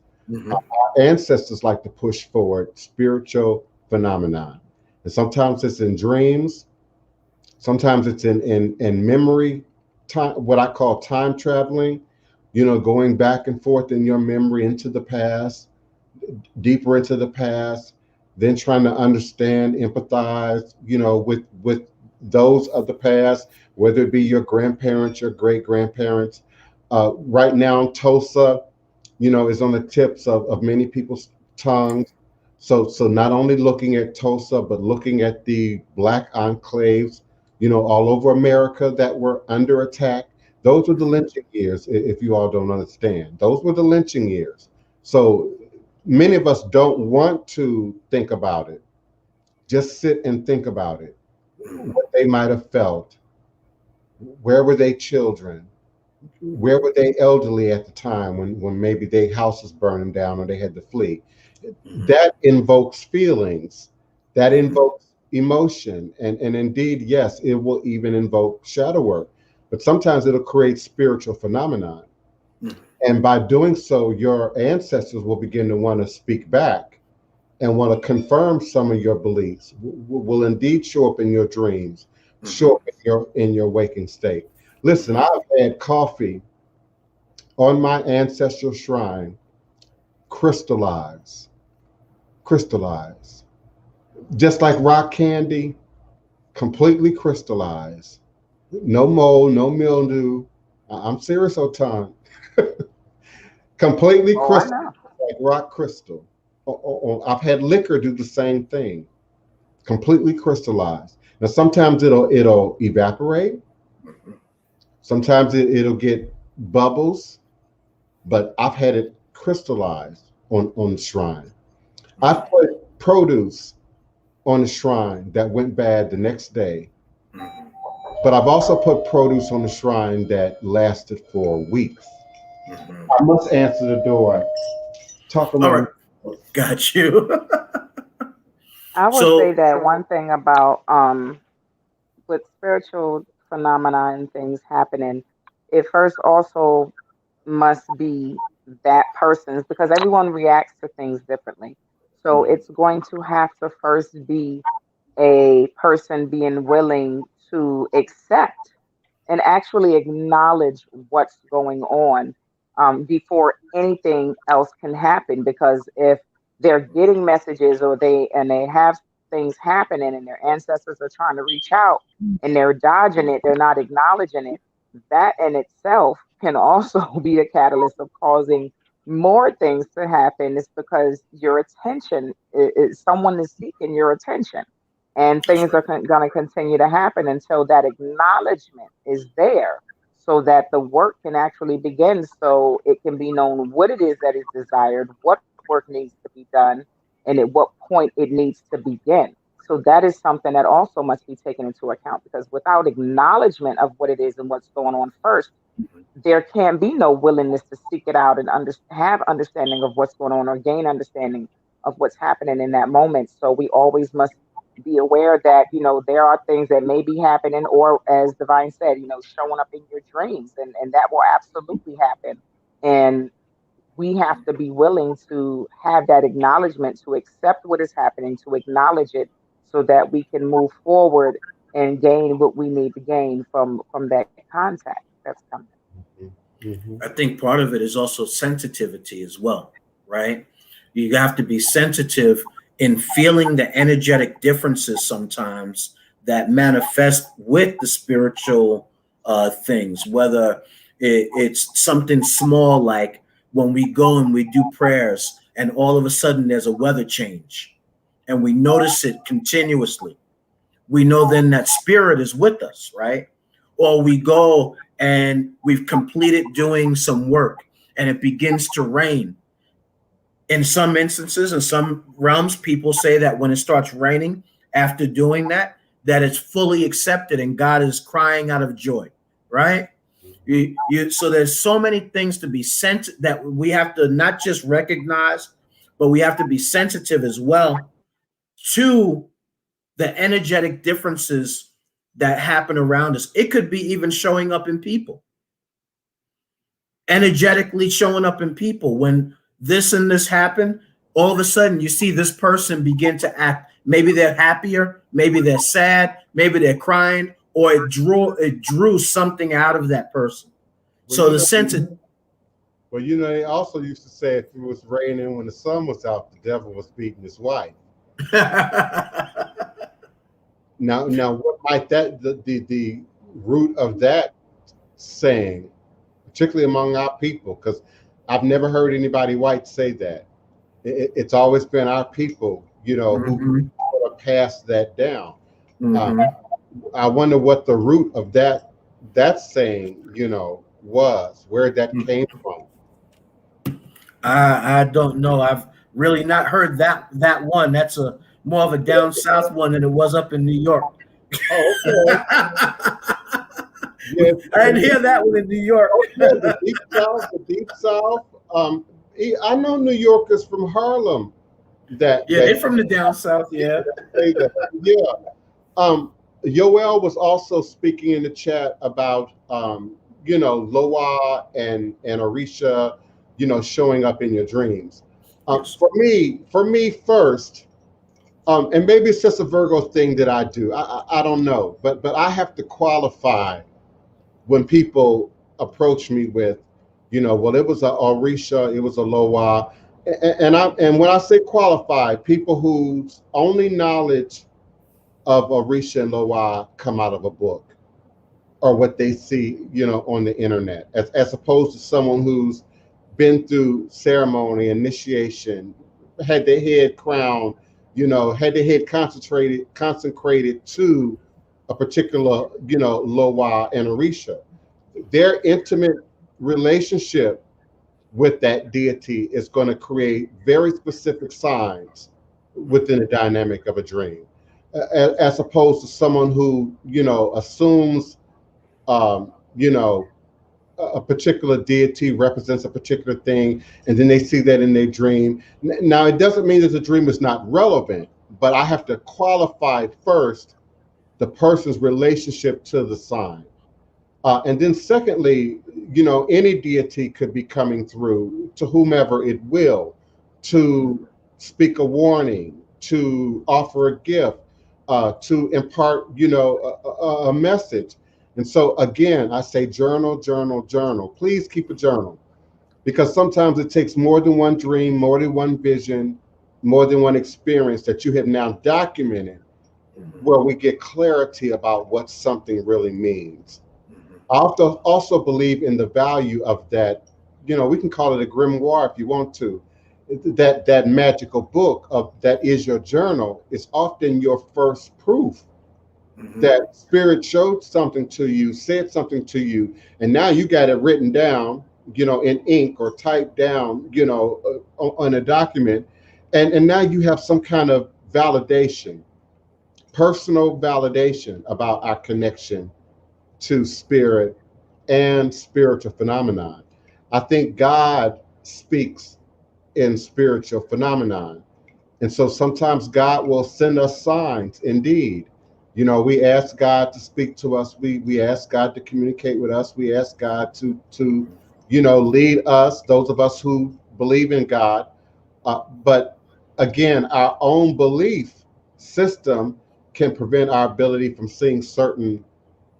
[SPEAKER 1] Our ancestors like to push forward spiritual phenomenon. And sometimes it's in dreams, sometimes it's in memory, time, what I call time traveling, going back and forth in your memory into the past, deeper into the past, then trying to understand, empathize, with those of the past, whether it be your grandparents, your great grandparents. Right now, Tulsa, is on the tips of many people's tongues. So not only looking at Tulsa, but looking at the Black enclaves, all over America that were under attack. Those were the lynching years, if you all don't understand. Those were the lynching years. So many of us don't want to think about it. Just sit and think about it. What they might have felt. Where were they children? Where were they elderly at the time when maybe their house was burning down or they had to flee? That invokes feelings. That invokes emotion. And indeed, yes, it will even invoke shadow work. But sometimes it'll create spiritual phenomenon. And by doing so, your ancestors will begin to want to speak back and want to confirm some of your beliefs, will indeed show up in your dreams, show up in your waking state. Listen, I've had coffee on my ancestral shrine crystallize, just like rock candy, completely crystallized. No mold, no mildew. I'm serious, Otun. Completely crystallized, like rock crystal. I've had liquor do the same thing, completely crystallized. Now, sometimes it'll evaporate. Sometimes it'll get bubbles, but I've had it crystallized on the shrine. I've put produce on the shrine that went bad the next day, but I've also put produce on the shrine that lasted for weeks. I must answer the door. Talk about.
[SPEAKER 3] All right. Got you.
[SPEAKER 4] I would say that one thing about with spiritual phenomena and things happening, it first also must be that person's, because everyone reacts to things differently. So it's going to have to first be a person being willing to accept and actually acknowledge what's going on before anything else can happen. Because if they're getting messages or they have things happening and their ancestors are trying to reach out and they're dodging it, they're not acknowledging it, that in itself can also be a catalyst of causing more things to happen. It's because your attention is someone is seeking your attention, and things are going to continue to happen until that acknowledgement is there, so that the work can actually begin, so it can be known what it is that is desired, what work needs to be done, and at what point it needs to begin. So that is something that also must be taken into account, because without acknowledgement of what it is and what's going on first, there can be no willingness to seek it out and have understanding of what's going on or gain understanding of what's happening in that moment. So we always must be aware that, there are things that may be happening, or as Divine said, showing up in your dreams, and that will absolutely happen. And we have to be willing to have that acknowledgement, to accept what is happening, to acknowledge it, so that we can move forward and gain what we need to gain from that contact that's coming.
[SPEAKER 3] I think part of it is also sensitivity as well, right? You have to be sensitive in feeling the energetic differences sometimes that manifest with the spiritual things, whether it's something small like when we go and we do prayers and all of a sudden there's a weather change and we notice it continuously. We know then that spirit is with us, right? Or we go and we've completed doing some work and it begins to rain. In some instances, in some realms, people say that when it starts raining after doing that it's fully accepted and God is crying out of joy, right? So there's so many things to be sent that we have to not just recognize, but we have to be sensitive as well to the energetic differences that happen around us. It could be even showing up in people, energetically showing up in people. When this and this happen, all of a sudden you see this person begin to act. Maybe they're happier, maybe they're sad, maybe they're crying, or it drew something out of that person.
[SPEAKER 1] Well,
[SPEAKER 3] so the sense of,
[SPEAKER 1] well, you know, they also used to say if it was raining when the sun was out, the devil was beating his wife. Now, what might that the root of that saying, particularly among our people? Because I've never heard anybody white say that. It's always been our people, you know, who passed that down. I wonder what the root of that saying, you know, was, where that came from.
[SPEAKER 3] I don't know. I've really not heard that one. That's a more of a down south one than it was up in New York.
[SPEAKER 1] Oh, okay.
[SPEAKER 3] Yeah, I didn't hear that one in New York.
[SPEAKER 1] Okay, the deep south. I know New Yorkers from Harlem.
[SPEAKER 3] They're from the down south. Yeah.
[SPEAKER 1] Yoel was also speaking in the chat about you know, Loa and Orisha, you know, showing up in your dreams.
[SPEAKER 3] Yes.
[SPEAKER 1] For me first, and maybe it's just a Virgo thing that I do. I don't know, but I have to qualify when people approach me with, you know, well, it was a Orisha, it was a Loa, and when I say qualify, people whose only knowledge of Orisha and Loa come out of a book or what they see, you know, on the internet, as opposed to someone who's been through ceremony, initiation, had their head crowned, you know, had their head consecrated to a particular, you know, Loa and Orisha. Their intimate relationship with that deity is going to create very specific signs within the dynamic of a dream, as opposed to someone who, you know, assumes, you know, a particular deity represents a particular thing, and then they see that in their dream. Now, it doesn't mean that the dream is not relevant, but I have to qualify first the person's relationship to the sign. And then secondly, you know, any deity could be coming through to whomever it will, to speak a warning, to offer a gift, to impart, you know, a message. And so again, I say journal, journal, journal. Please keep a journal, because sometimes it takes more than one dream, more than one vision, more than one experience that you have now documented, where we get clarity about what something really means. I also believe in the value of that, you know, we can call it a grimoire if you want to. That magical book of that is your journal is often your first proof that spirit showed something to you, said something to you, and now you got it written down, you know, in ink or typed down, you know, on a document, and now you have some kind of validation, personal validation about our connection to spirit and spiritual phenomenon. I think God speaks in spiritual phenomenon. And so sometimes God will send us signs indeed. You know, we ask God to speak to us. We ask God to communicate with us. We ask God to you know, lead us, those of us who believe in God. But again, our own belief system can prevent our ability from seeing certain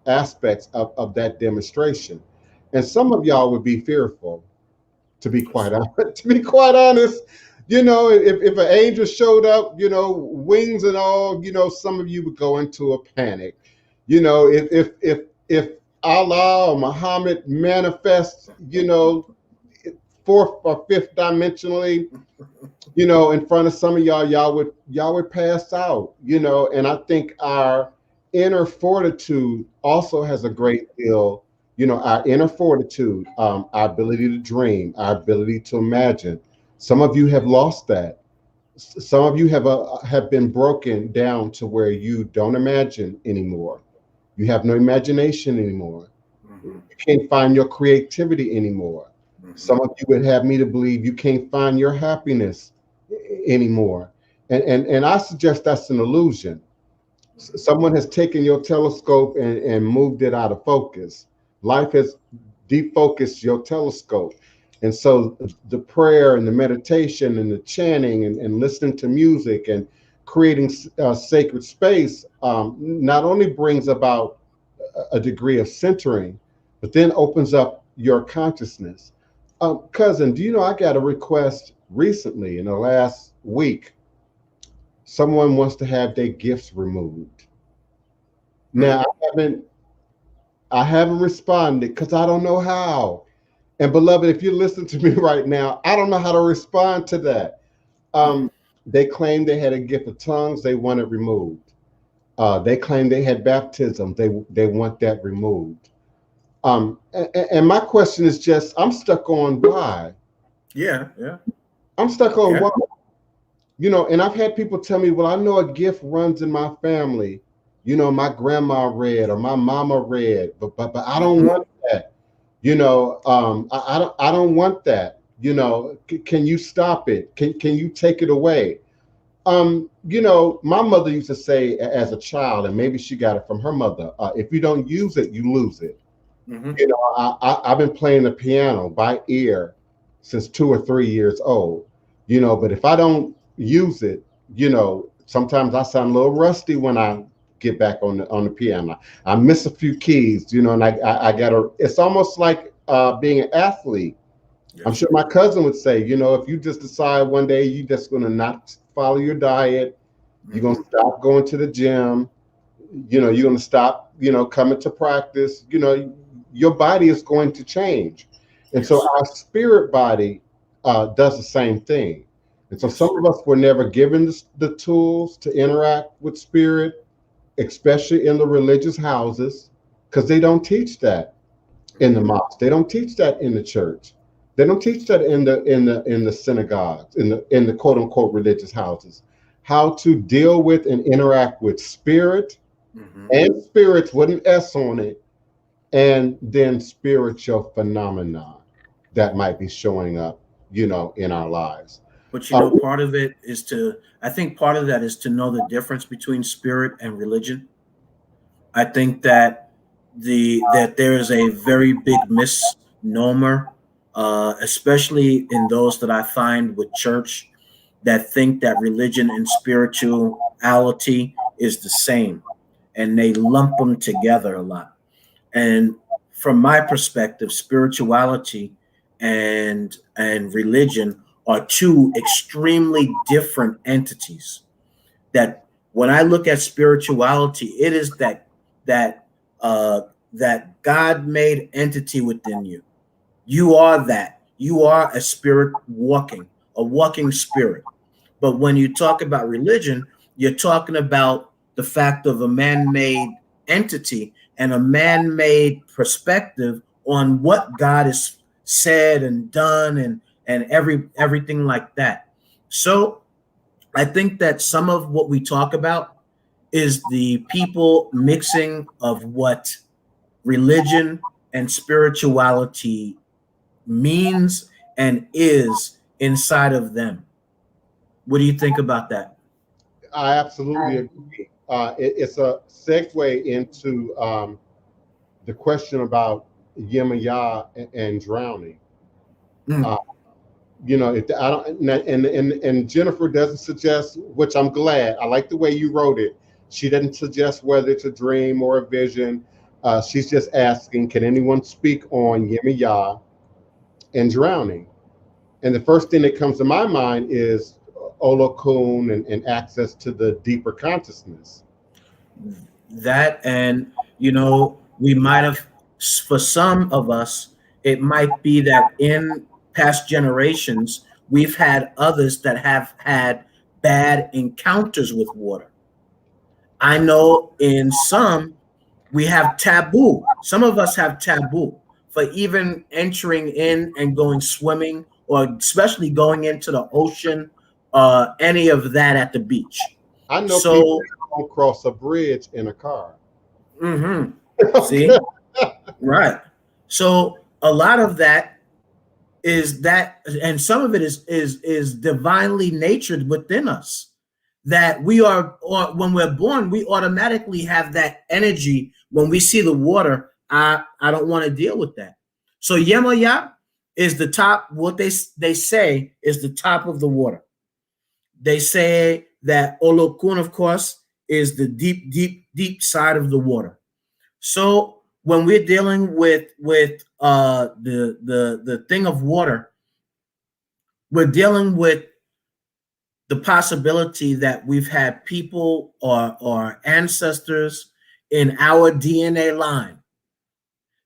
[SPEAKER 1] aspects of that demonstration. And some of y'all would be fearful, to be quite honest. You know, if an angel showed up, you know, wings and all, you know, some of you would go into a panic. You know, if Allah or Muhammad manifests, you know, fourth or fifth dimensionally, you know, in front of some of y'all would pass out, you know. And I think our inner fortitude also has a great deal, you know, our inner fortitude, our ability to dream, our ability to imagine. Some of you have lost that. Some of you have been broken down to where you don't imagine anymore. You have no imagination anymore. You can't find your creativity anymore. Some of you would have me to believe you can't find your happiness anymore. And I suggest that's an illusion. Someone has taken your telescope and moved it out of focus. Life has defocused your telescope. And so the prayer and the meditation and the chanting and listening to music and creating sacred space not only brings about a degree of centering, but then opens up your consciousness. Cousin, do you know I got a request recently in the last week? Someone wants to have their gifts removed. Now I haven't responded because I don't know how. And beloved, if you listen to me right now, I don't know how to respond to that. They claimed they had a gift of tongues, they want it removed. They claimed they had baptism, they want that removed. And my question is just, I'm stuck on why.
[SPEAKER 3] Yeah.
[SPEAKER 1] I'm stuck on why. You know, and I've had people tell me, well, I know a gift runs in my family. You know, my grandma read or my mama read, but I don't want that. You know, I don't want that. You know, can you stop it? Can you take it away? You know, my mother used to say as a child, and maybe she got it from her mother, if you don't use it, you lose it. You know, I've been playing the piano by ear since 2 or 3 years old. You know, but if I don't use it, you know, sometimes I sound a little rusty when I get back on the piano. I miss a few keys, you know, and I gotta, it's almost like being an athlete. Yes. I'm sure my cousin would say, you know, if you just decide one day you're just gonna not follow your diet, you're gonna stop going to the gym, you know, you're gonna stop, you know, coming to practice, you know, your body is going to change. And so our spirit body does the same thing. And so some of us were never given the tools to interact with spirit, especially in the religious houses, because they don't teach that in the mosque. They don't teach that in the church. They don't teach that in the synagogues, in the quote unquote religious houses. How to deal with and interact with spirit and spirits with an S on it, and then spiritual phenomena that might be showing up, you know, in our lives.
[SPEAKER 3] But you know, part of it is I think part of that is to know the difference between spirit and religion. I think that there is a very big misnomer, especially in those that I find with church, that think that religion and spirituality is the same, and they lump them together a lot. And from my perspective, spirituality and religion are two extremely different entities. That when I look at spirituality, it is that God-made entity within you. You are that. You are a spirit a walking spirit. But when you talk about religion, you're talking about the fact of a man-made entity and a man-made perspective on what God has said and done and everything like that. So I think that some of what we talk about is the people mixing of what religion and spirituality means and is inside of them. What do you think about that?
[SPEAKER 1] I absolutely agree. It's a segue into the question about Yemaya and drowning. You know, if I don't, and Jennifer doesn't suggest, which I'm glad. I like the way you wrote it. She doesn't suggest whether it's a dream or a vision. She's just asking, can anyone speak on Yemaya and drowning? And the first thing that comes to my mind is Olokun and access to the deeper consciousness.
[SPEAKER 3] That, and you know, we might have, for some of us, it might be that in past generations, we've had others that have had bad encounters with water. I know in some, we have taboo. Some of us have taboo for even entering in and going swimming, or especially going into the ocean, any of that at the beach.
[SPEAKER 1] I know people don't cross a bridge in a car.
[SPEAKER 3] See? Right. So a lot of that is that, and some of it is divinely natured within us, that we are, or when we're born, we automatically have that energy. When we see the water, I don't want to deal with that. So Yemoya is the top, what they say is the top of the water. They say that Olokun, of course, is the deep side of the water. So when we're dealing with the thing of water, we're dealing with the possibility that we've had people or ancestors in our DNA line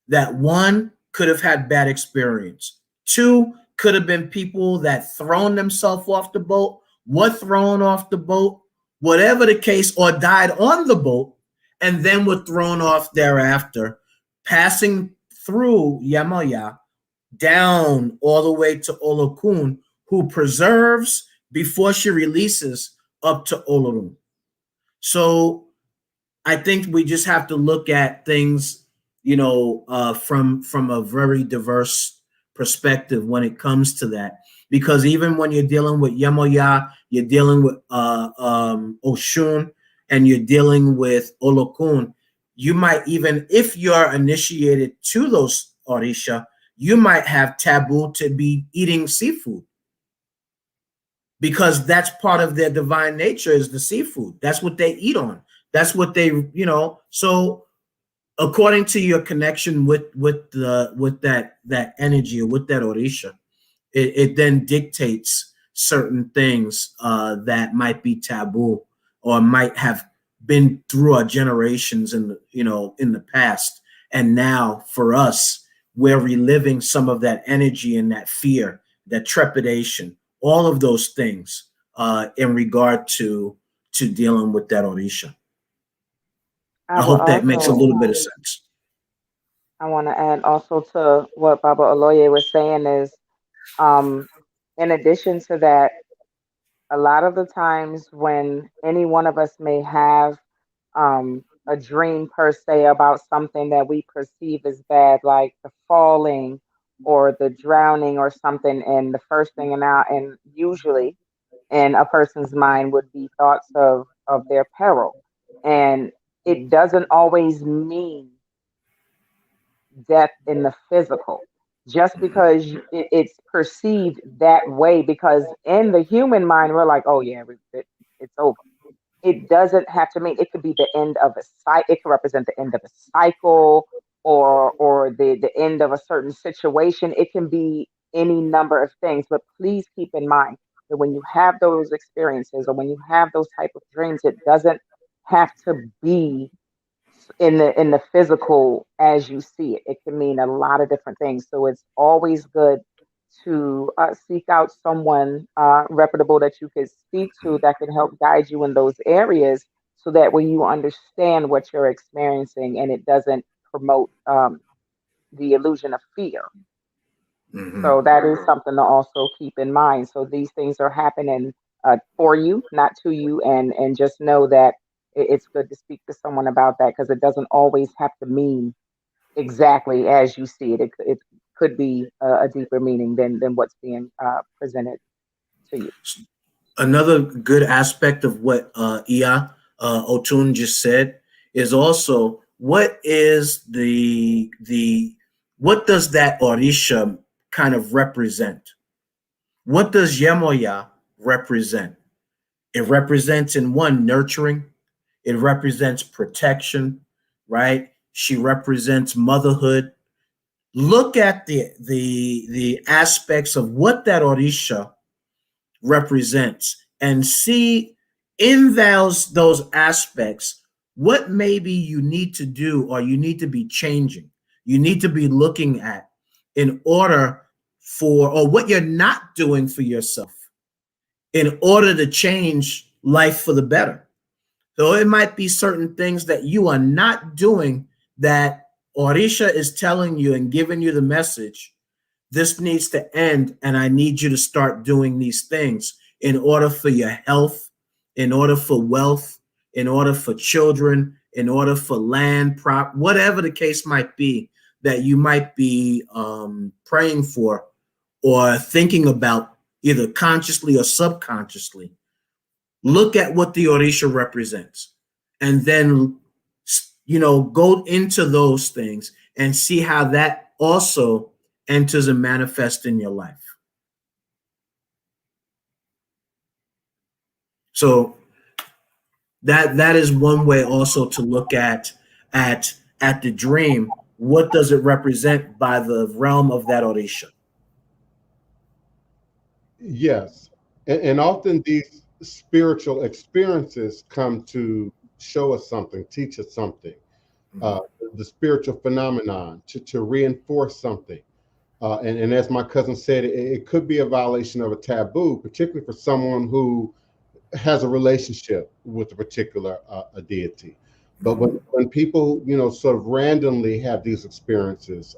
[SPEAKER 3] that, one, could have had bad experience. Two, could have been people that thrown themselves off the boat, were thrown off the boat, whatever the case, or died on the boat and then were thrown off thereafter, passing through Yamoya down all the way to Olokun, who preserves before she releases up to Olorun. So I think we just have to look at things, from a very diverse perspective when it comes to that. Because even when you're dealing with Yemoya, you're dealing with Oshun, and you're dealing with Olokun, you might, even if you're initiated to those Orisha, you might have taboo to be eating seafood, because that's part of their divine nature, is the seafood. That's what they eat on. That's what they, so according to your connection with that energy, or with that Orisha, it then dictates certain things that might be taboo, or might have been through our generations in the past. And now for us, we're reliving some of that energy and that fear, that trepidation, all of those things in regard to dealing with that Orisha. I hope that makes a little bit of sense.
[SPEAKER 4] I want to add also to what Baba Oloye was saying is, in addition to that, a lot of the times when any one of us may have a dream per se about something that we perceive as bad, like the falling or the drowning or something, and the first thing and usually in a person's mind would be thoughts of their peril, and it doesn't always mean death in the physical, just because it's perceived that way, because in the human mind we're like, oh yeah, it's over. It doesn't have to mean, it could be the end of a cycle. It could represent the end of a cycle, or the end of a certain situation. It can be any number of things. But please keep in mind that when you have those experiences, or when you have those type of dreams, it doesn't have to be in the physical as you see it. It can mean a lot of different things. So it's always good to seek out someone reputable that you can speak to, that can help guide you in those areas, so that when you understand what you're experiencing, and it doesn't promote the illusion of fear.
[SPEAKER 3] Mm-hmm.
[SPEAKER 4] So that is something to also keep in mind. So these things are happening for you, not to you, and just know that it's good to speak to someone about that, because it doesn't always have to mean exactly as you see it. It could be a deeper meaning than what's being presented to you.
[SPEAKER 3] Another good aspect of what Otun just said is also, what is what does that Orisha kind of represent? What does Yemoya represent? It represents, in one, nurturing. It represents protection, right? She represents motherhood. Look at the aspects of what that Orisha represents, and see in those aspects what maybe you need to do, or you need to be changing, you need to be looking at, in order for, or what you're not doing for yourself in order to change life for the better. So it might be certain things that you are not doing, that Orisha is telling you and giving you the message, this needs to end, and I need you to start doing these things in order for your health, in order for wealth, in order for children, in order for land, whatever the case might be that you might be praying for or thinking about either consciously or subconsciously, look at what the Orisha represents, and then, go into those things and see how that also enters and manifests in your life. So that is one way also to look at the dream. What does it represent by the realm of that Orisha?
[SPEAKER 1] Yes. And often these spiritual experiences come to show us something, teach us something, the spiritual phenomenon, to reinforce something. And as my cousin said, it could be a violation of a taboo, particularly for someone who has a relationship with a particular a deity. But when people, sort of randomly have these experiences,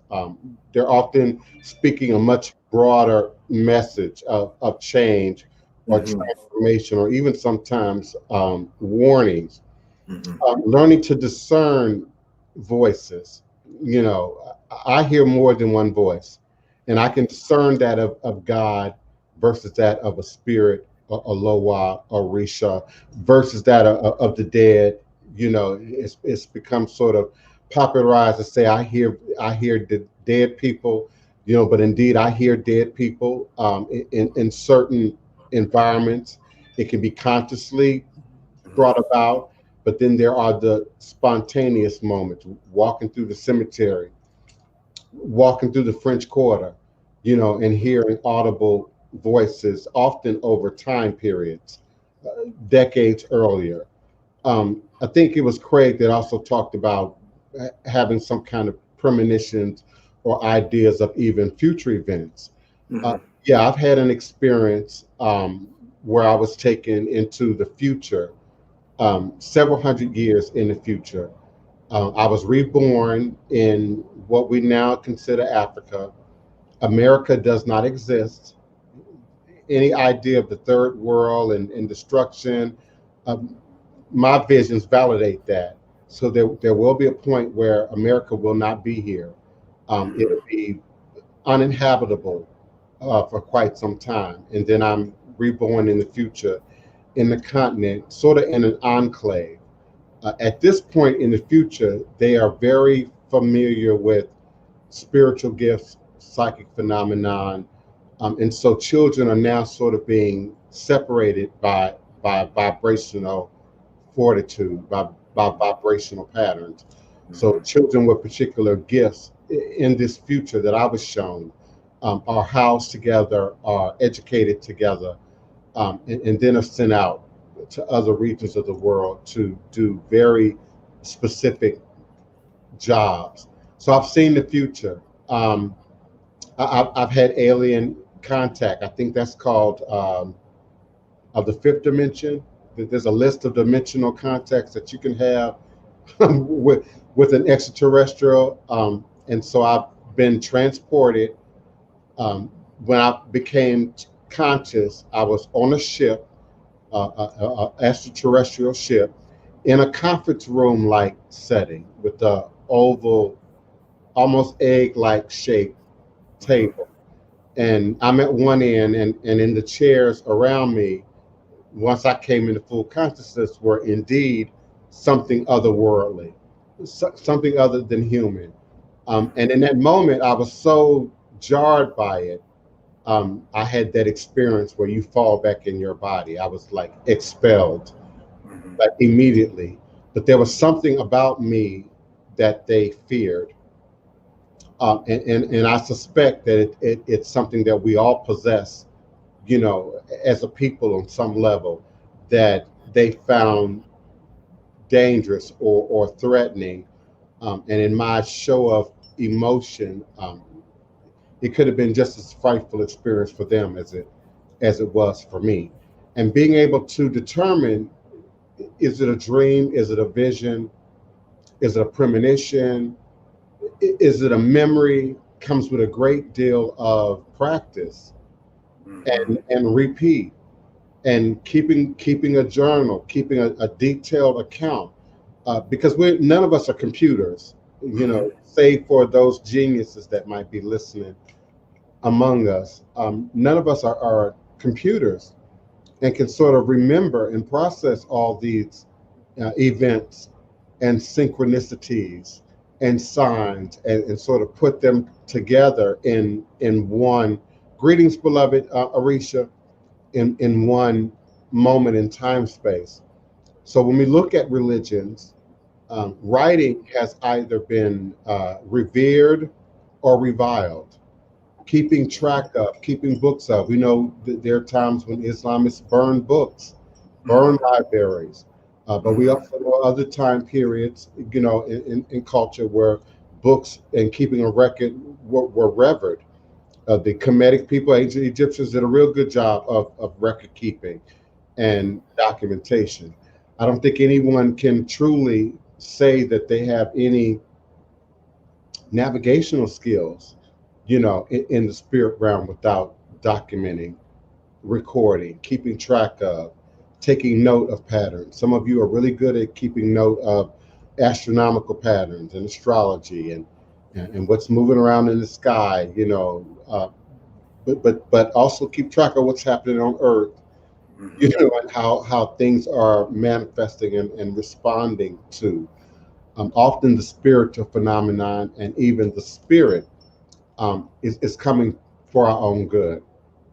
[SPEAKER 1] they're often speaking a much broader message of change or transformation, or even sometimes warnings. Learning to discern voices. I hear more than one voice, and I can discern that of God versus that of a spirit, a Oloye, a Orisha, versus that of the dead. It's become sort of popularized to say I hear the dead people, but indeed I hear dead people in certain environments. It can be consciously brought about, but then there are the spontaneous moments, walking through the cemetery, walking through the French Quarter, and hearing audible voices, often over time periods, decades earlier. I think it was Craig that also talked about having some kind of premonitions or ideas of even future events. Yeah, I've had an experience where I was taken into the future, several hundred years in the future. I was reborn in what we now consider Africa. America does not exist. Any idea of the third world and destruction, my visions validate that. So there will be a point where America will not be here. It'll be uninhabitable for quite some time. And then I'm reborn in the future in the continent, sort of in an enclave. At this point in the future, they are very familiar with spiritual gifts, psychic phenomenon, and so children are now sort of being separated by vibrational fortitude, by vibrational patterns. So children with particular gifts in this future that I was shown are housed together, are educated together, and then are sent out to other regions of the world to do very specific jobs. So I've seen the future. I've had alien contact. I think that's called of the fifth dimension. There's a list of dimensional contacts that you can have with an extraterrestrial. And so I've been transported. When I became conscious, I was on a ship, a extraterrestrial ship, in a conference room like setting with the oval, almost egg-like shaped table. And I'm at one end, and in the chairs around me, once I came into full consciousness, were indeed something otherworldly, something other than human. And in that moment, I was so jarred by it. I had that experience where you fall back in your body. I was like expelled, like immediately. But there was something about me that they feared. And I suspect that it's something that we all possess, as a people on some level, that they found dangerous or threatening. And in my show of emotion, it could have been just as frightful experience for them as it was for me. And being able to determine, is it a dream? Is it a vision? Is it a premonition? Is it a memory? Comes with a great deal of practice and repeat, and keeping a journal, keeping a detailed account, because none of us are computers, save for those geniuses that might be listening among us. None of us are computers and can sort of remember and process all these events and synchronicities and signs and sort of put them together in one. Greetings, beloved Arisha, in one moment in time space. So when we look at religions, writing has either been revered or reviled. Keeping track of, keeping books of. We know that there are times when Islamists burn books, burn libraries, but we also know other time periods, in culture where books and keeping a record were revered. The Kemetic people, ancient Egyptians, did a real good job of record keeping and documentation. I don't think anyone can truly say that they have any navigational skills, in the spirit realm without documenting, recording, keeping track of, taking note of patterns. Some of you are really good at keeping note of astronomical patterns and astrology and what's moving around in the sky, but also keep track of what's happening on Earth, and how things are manifesting and responding to. Often the spiritual phenomenon and even the spirit is coming for our own good,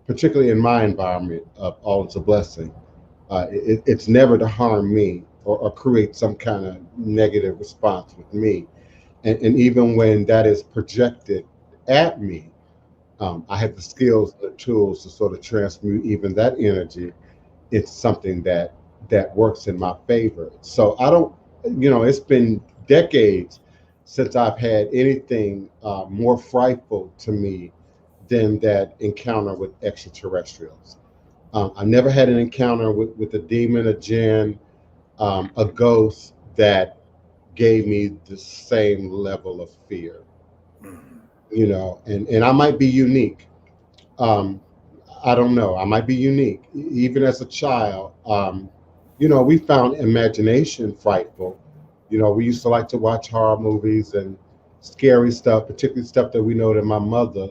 [SPEAKER 1] particularly in my environment of all it's a blessing. It's never to harm me or create some kind of negative response with me. And even when that is projected at me, I have the skills and the tools to sort of transmute even that energy into something that works in my favor. So I don't, it's been decades since I've had anything more frightful to me than that encounter with extraterrestrials. I never had an encounter with a demon, a jinn, a ghost that gave me the same level of fear. And I might be unique. Um, I don't know. I might be unique. Even as a child, we found imagination frightful. We used to like to watch horror movies and scary stuff, particularly stuff that we know that my mother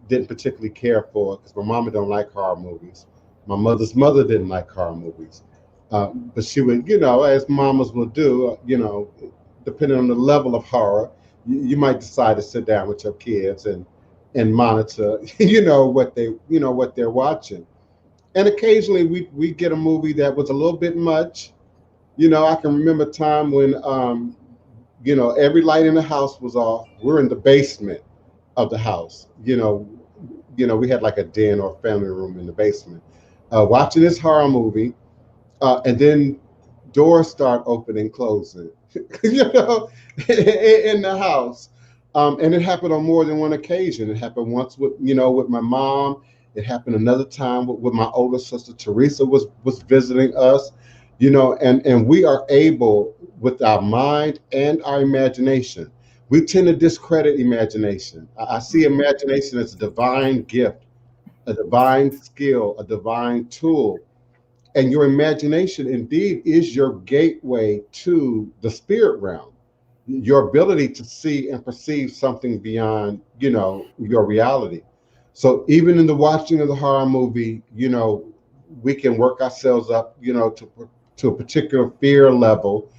[SPEAKER 1] didn't particularly care for, because my mama don't like horror movies. My mother's mother didn't like horror movies. But she would, as mamas will do, depending on the level of horror, you might decide to sit down with your kids and monitor, what they're watching. And occasionally we get a movie that was a little bit much. I can remember a time when, every light in the house was off. We're in the basement of the house. We had like a den or family room in the basement, watching this horror movie, and then doors start opening, closing, in the house. And it happened on more than one occasion. It happened once with my mom. It happened another time with my older sister Teresa was visiting us, and we are able, with our mind and our imagination. We tend to discredit imagination. I see imagination as a divine gift, a divine skill, a divine tool. And your imagination indeed is your gateway to the spirit realm, your ability to see and perceive something beyond, your reality. So even in the watching of the horror movie, we can work ourselves up, to a particular fear level,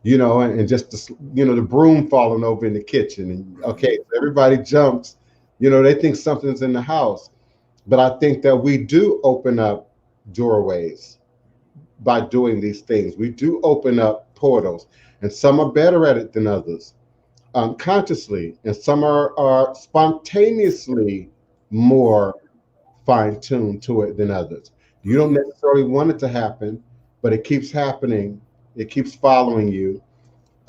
[SPEAKER 1] and just the broom falling over in the kitchen, and okay, everybody jumps, they think something's in the house. But I think that we do open up doorways by doing these things. We do open up portals, and some are better at it than others, consciously, and some are spontaneously more fine-tuned to it than others. You don't necessarily want it to happen, but it keeps happening. It keeps following you.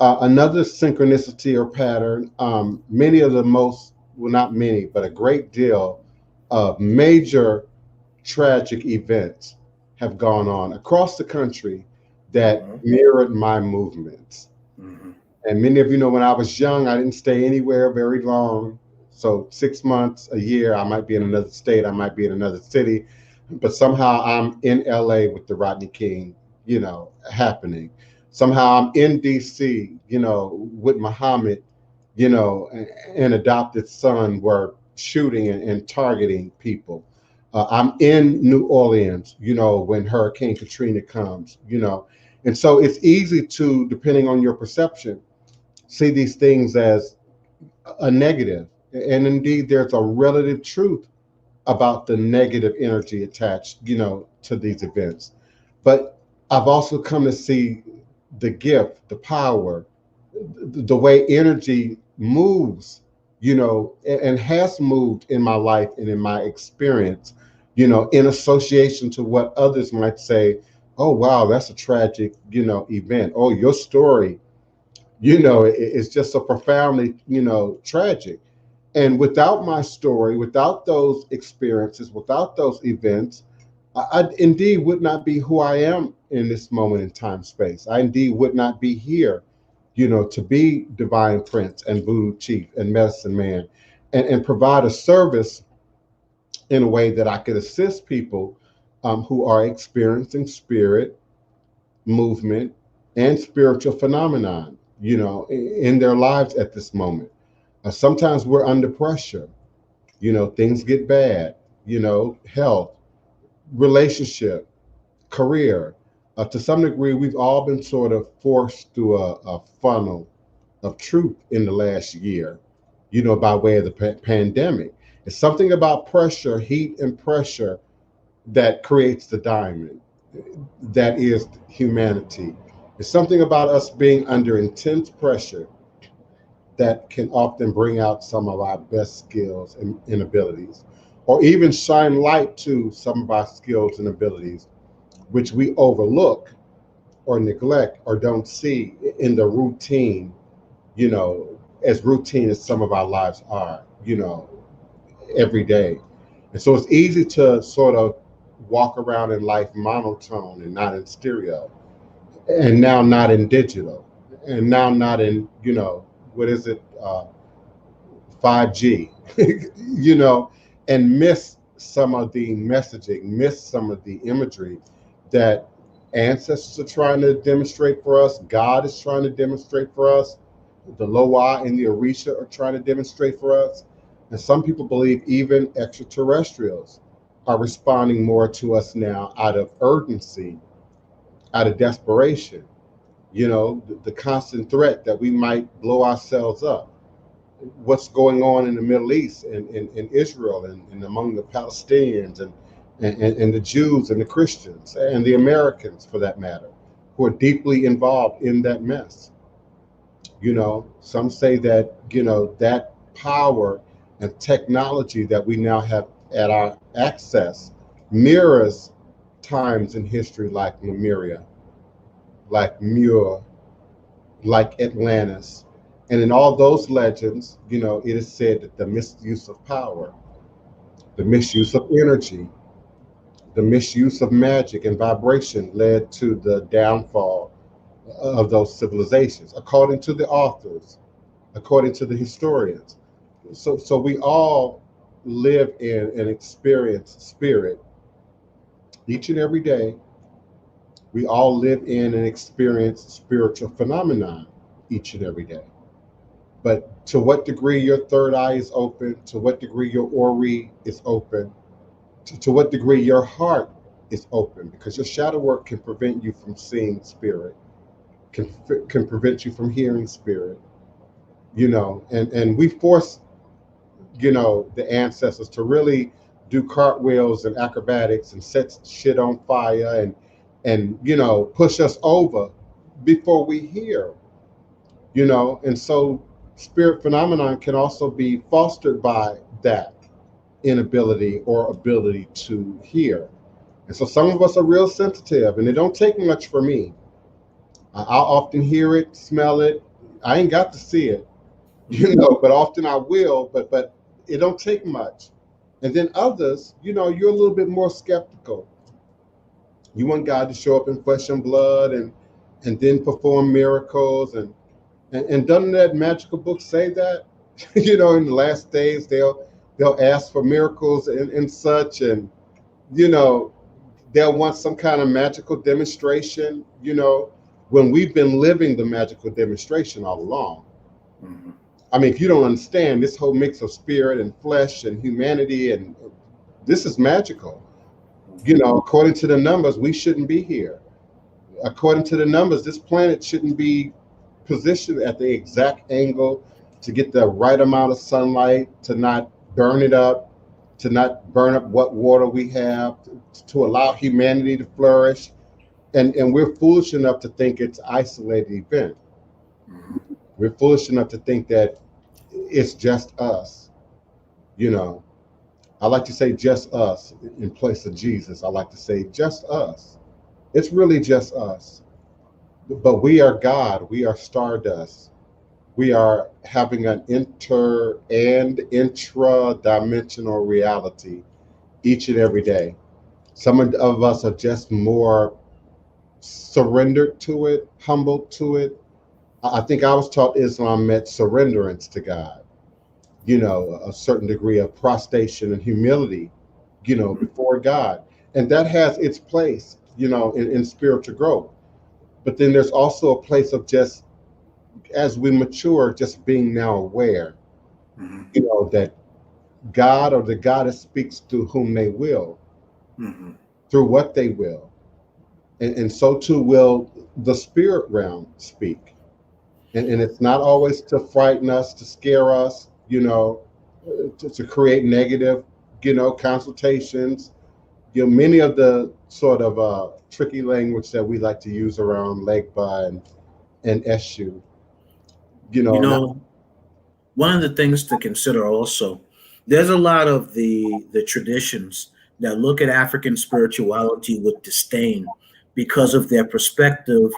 [SPEAKER 1] Another synchronicity or pattern, many of the most, well, not many, but a great deal of major tragic events have gone on across the country that mirrored my movements. And many of you know, when I was young, I didn't stay anywhere very long. So 6 months, a year, I might be in another state, I might be in another city, but somehow I'm in LA with the Rodney King, happening. Somehow I'm in DC, with Muhammad, an adopted son, where shooting and targeting people. I'm in New Orleans, when Hurricane Katrina comes, and so it's easy to, depending on your perception, see these things as a negative. And indeed, there's a relative truth about the negative energy attached, to these events. But I've also come to see the gift, the power, the way energy moves, and has moved in my life and in my experience, in association to what others might say, oh, wow, that's a tragic, event. Oh, your story, it's just so profoundly, tragic. And without my story, without those experiences, without those events, I indeed would not be who I am in this moment in time space. I indeed would not be here, to be Divine Prince and Voodoo Chief and Medicine Man, and provide a service in a way that I could assist people who are experiencing spirit, movement, and spiritual phenomenon, in their lives at this moment. Sometimes we're under pressure, things get bad, health, relationship, career. To some degree, we've all been sort of forced through a funnel of truth in the last year, by way of the pandemic. It's something about pressure, heat and pressure, that creates the diamond. That is humanity. It's something about us being under intense pressure that can often bring out some of our best skills and abilities, or even shine light to some of our skills and abilities, which we overlook or neglect or don't see in the routine, as routine as some of our lives are, every day. And so it's easy to sort of walk around in life monotone and not in stereo, and now not in digital, and now not in, what is it, 5G, and miss some of the messaging, miss some of the imagery that ancestors are trying to demonstrate for us, God is trying to demonstrate for us, the Loa and the Orisha are trying to demonstrate for us. And some people believe even extraterrestrials are responding more to us now out of urgency, out of desperation, the constant threat that we might blow ourselves up. What's going on in the Middle East and in Israel and among the Palestinians and the Jews and the Christians and the Americans, for that matter, who are deeply involved in that mess. Some say that, that power and technology that we now have at our access mirrors times in history like Lemuria, like Muir, like Atlantis. And in all those legends, it is said that the misuse of power, the misuse of energy, the misuse of magic and vibration led to the downfall of those civilizations, according to the authors, according to the historians. So we all live in and experience spirit each and every day. We all live in and experience spiritual phenomenon each and every day. But to what degree your third eye is open, to what degree your Ori is open, to what degree your heart is open, because your shadow work can prevent you from seeing spirit, can prevent you from hearing spirit, and we force, the ancestors to really do cartwheels and acrobatics and set shit on fire and push us over before we hear, and so spirit phenomenon can also be fostered by that inability or ability to hear. And so some of us are real sensitive, and it don't take much for me. I'll often hear it, smell it. I ain't got to see it, but often I will, but it don't take much. And then others, you're a little bit more skeptical. You want God to show up in flesh and blood and then perform miracles and doesn't that magical book say that? In the last days they'll ask for miracles and such, and they'll want some kind of magical demonstration, when we've been living the magical demonstration all along.
[SPEAKER 3] Mm-hmm.
[SPEAKER 1] I mean, if you don't understand this whole mix of spirit and flesh and humanity, and this is magical. You know, according to the numbers, we shouldn't be here. According to the numbers, this planet shouldn't be positioned at the exact angle to get the right amount of sunlight, to not burn it up, to not burn up what water we have, to allow humanity to flourish. And we're foolish enough to think it's an isolated event. We're foolish enough to think that it's just us. You know, I like to say just us in place of Jesus. I like to say just us. It's really just us. But we are God. We are stardust. We are having an inter and intra-dimensional reality each and every day. Some of us are just more surrendered to it, humbled to it. I think I was taught Islam meant surrenderance to God, you know, a certain degree of prostration and humility, you know, before God. And that has its place, you know, in spiritual growth. But then there's also a place of just, as we mature, just being now aware, you know, that God or the goddess speaks to whom they will, through what they will. And so too will the spirit realm speak. And it's not always to frighten us, to scare us, you know, to create negative, you know, consultations. You know, many of the sort of tricky language that we like to use around Legba and Eshu, you
[SPEAKER 3] You
[SPEAKER 1] know, not,
[SPEAKER 3] know, one of the things to consider also, there's a lot of the traditions that look at African spirituality with disdain because of their perspective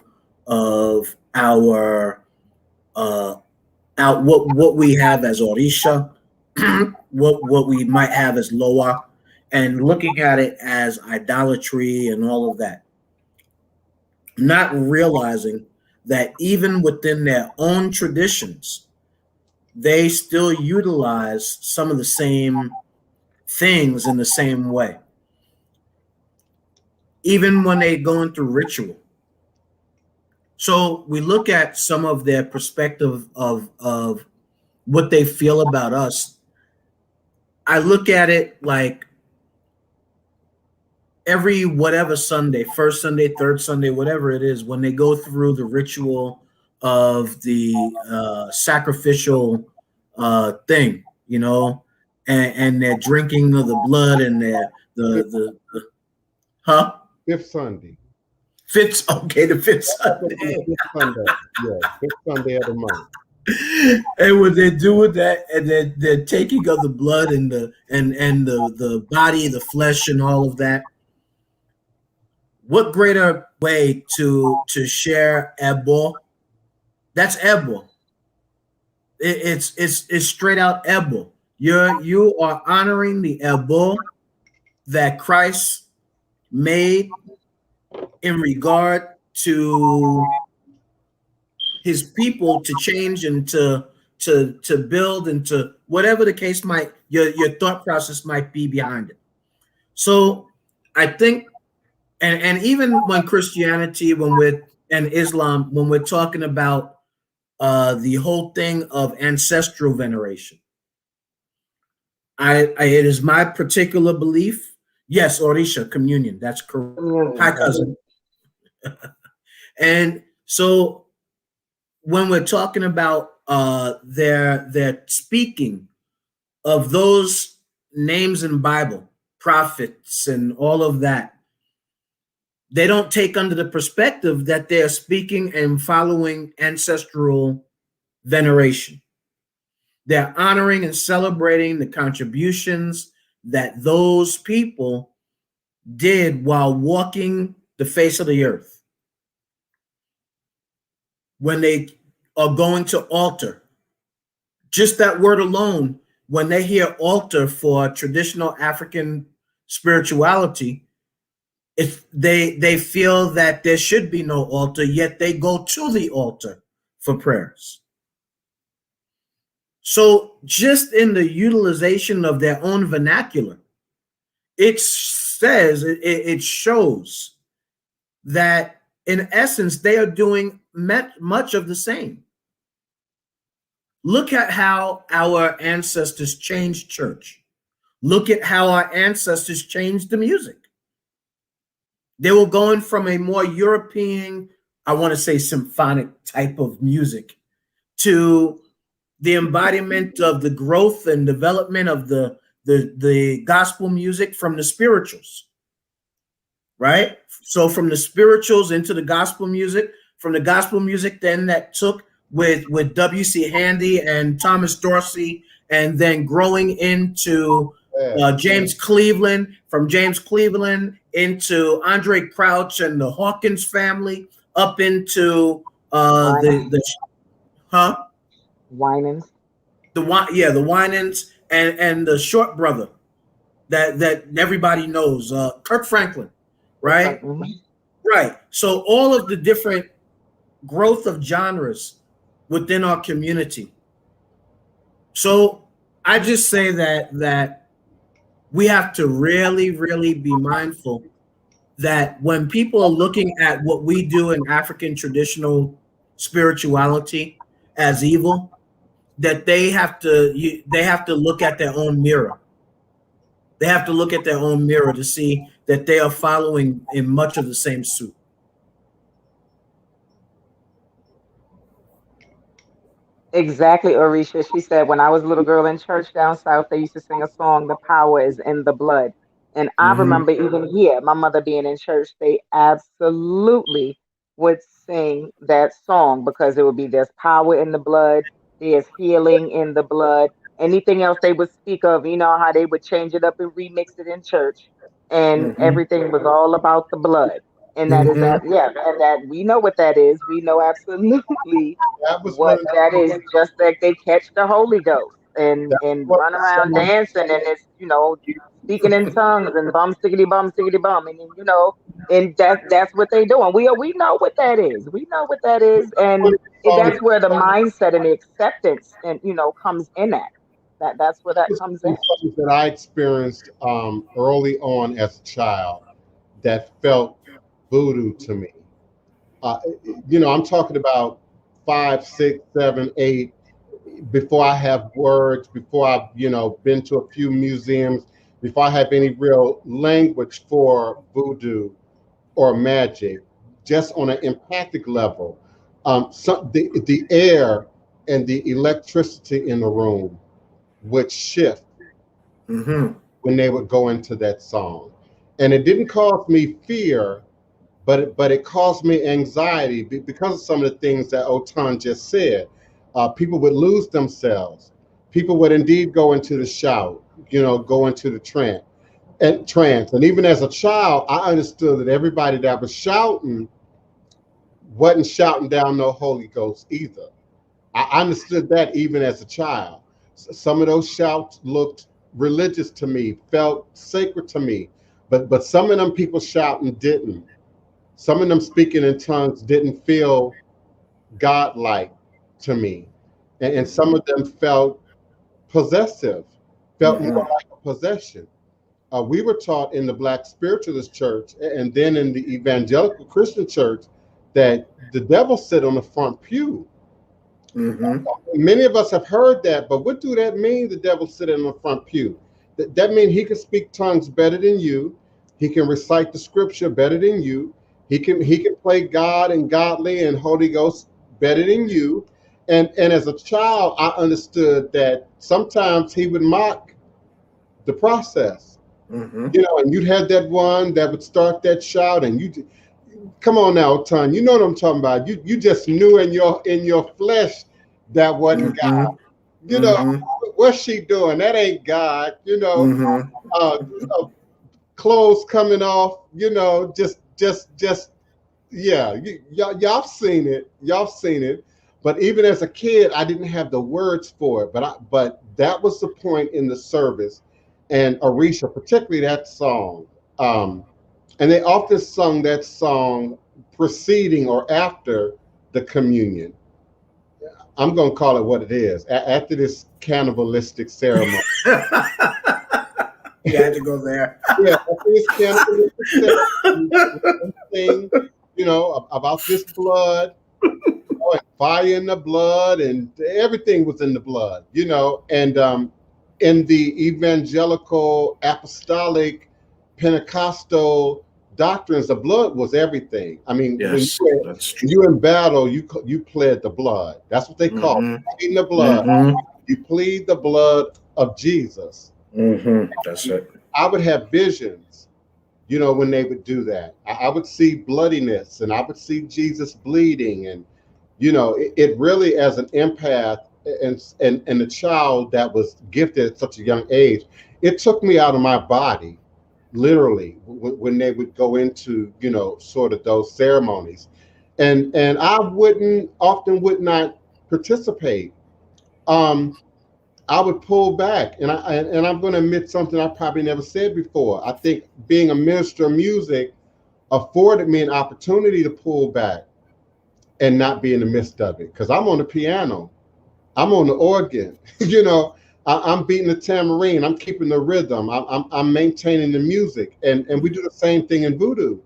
[SPEAKER 3] of uh, what we have as Orisha, what we might have as Loa, and looking at it as idolatry and all of that, not realizing that even within their own traditions, they still utilize some of the same things in the same way. Even when they going through ritual. So we look at some of their perspective of what they feel about us. I look at it like every whatever Sunday, first Sunday, third Sunday, whatever it is, when they go through the ritual of the sacrificial thing, you know, and they're drinking of the blood and they're the huh?
[SPEAKER 1] fifth Sunday.
[SPEAKER 3] Fifth, okay, the fifth Sunday.
[SPEAKER 1] Fifth Sunday, yeah, fifth Sunday of the month.
[SPEAKER 3] And what they do with that, and they're taking of the blood and the body, the flesh, and all of that. What greater way to share Ebo? That's Ebo. It's straight out Ebo. You are honoring the Ebo that Christ made in regard to his people to change and to build and to whatever the case might your thought process might be behind it. So I think and even when Christianity, when we're and Islam, when we're talking about the whole thing of ancestral veneration, it is my particular belief. Yes, Orisha communion. That's correct. Hi, cousin. And so when we're talking about their speaking of those names in Bible, prophets, and all of that, they don't take under the perspective that they're speaking and following ancestral veneration. They're honoring and celebrating the contributions that those people did while walking the face of the earth. When they are going to altar, just that word alone, when they hear altar for traditional African spirituality, if they feel that there should be no altar, yet they go to the altar for prayers. So just in the utilization of their own vernacular, it says, it shows that in essence, they are doing much of the same. Look at how our ancestors changed church. Look at how our ancestors changed the music. They were going from a more European, I want to say symphonic type of music, to the embodiment of the growth and development of the gospel music from the spirituals, right? So from the spirituals into the gospel music, from the gospel music then that took with W.C. Handy and Thomas Dorsey, and then growing into James Cleveland, from James Cleveland into Andre Crouch and the Hawkins family, up into
[SPEAKER 4] Winans.
[SPEAKER 3] The Winans and the short brother that everybody knows, Kirk Franklin, right?
[SPEAKER 4] Mm-hmm.
[SPEAKER 3] Right. So all of the different growth of genres within our community. So I just say that we have to really, really be mindful that when people are looking at what we do in African traditional spirituality as evil, that they have to look at their own mirror. They have to look at their own mirror to see that they are following in much of the same suit.
[SPEAKER 4] Exactly, Orisha. She said, when I was a little girl in church down south, they used to sing a song, "The Power is in the Blood." And I remember even here, my mother being in church, they absolutely would sing that song because it would be, there's power in the blood, there's healing in the blood. Anything else they would speak of, you know how they would change it up and remix it in church. And everything was all about the blood. And that is that, yeah, and that we know what that is. We know absolutely
[SPEAKER 1] That was
[SPEAKER 4] what
[SPEAKER 1] one.
[SPEAKER 4] that is. Just like they catch the Holy Ghost and
[SPEAKER 1] That was
[SPEAKER 4] run around
[SPEAKER 1] someone.
[SPEAKER 4] dancing, and it's, speaking in tongues and bum stickety bum, and then, and that's what they doing. We know what that is. We know what that is, and that's where the mindset and the acceptance and comes in at. That's where that comes in.
[SPEAKER 1] Something that I experienced early on as a child that felt voodoo to me. I'm talking about 5, 6, 7, 8. Before I have words, before I've been to a few museums, before I have any real language for voodoo or magic, just on an empathic level, so the air and the electricity in the room would shift when they would go into that song, and it didn't cause me fear, but it caused me anxiety because of some of the things that Otun just said. People would lose themselves. People would indeed go into the shout, go into the trance. And even as a child, I understood that everybody that was shouting wasn't shouting down no Holy Ghost either. I understood that even as a child. Some of those shouts looked religious to me, felt sacred to me, but some of them people shouting didn't. Some of them speaking in tongues didn't feel godlike to me. And some of them felt possessive, felt more like a possession. We were taught in the Black Spiritualist church and then in the Evangelical Christian church that the devil sit on the front pew. Many of us have heard that, but what do that mean, the devil sitting on the front pew? That means he can speak tongues better than you. He can recite the scripture better than you. He can play God and godly and Holy Ghost better than you. And as a child, I understood that sometimes he would mock the process. And you'd have that one that would start that shout, and you come on now, Otun, you know what I'm talking about. You just knew in your flesh that wasn't God. What's she doing? That ain't God. Clothes coming off. Just yeah. Y'all seen it. Y'all seen it. But even as a kid, I didn't have the words for it. But that was the point in the service, and Orisha, particularly that song. And they often sung that song preceding or after the communion. I'm going to call it what it is. After this cannibalistic ceremony.
[SPEAKER 3] You had to go there.
[SPEAKER 1] Yeah, after this cannibalistic ceremony, thing, about this blood. fire in the blood, and everything was in the blood, you know. And in the evangelical, apostolic, Pentecostal doctrines, the blood was everything. I mean,
[SPEAKER 3] Yes,
[SPEAKER 1] when you in battle, you pled the blood. That's what they call it, pleading the blood. You plead the blood of Jesus.
[SPEAKER 3] That's it.
[SPEAKER 1] I would have visions, you know, when they would do that. I would see bloodiness, and I would see Jesus bleeding, and you know, it really, as an empath and a child that was gifted at such a young age, it took me out of my body, literally, when they would go into, you know, sort of those ceremonies, and I would not participate. I would pull back, and I'm going to admit something I probably never said before. I think being a minister of music afforded me an opportunity to pull back and not be in the midst of it, because I'm on the piano, I'm on the organ, you know, I'm beating the tambourine, I'm keeping the rhythm, I'm maintaining the music, and we do the same thing in voodoo.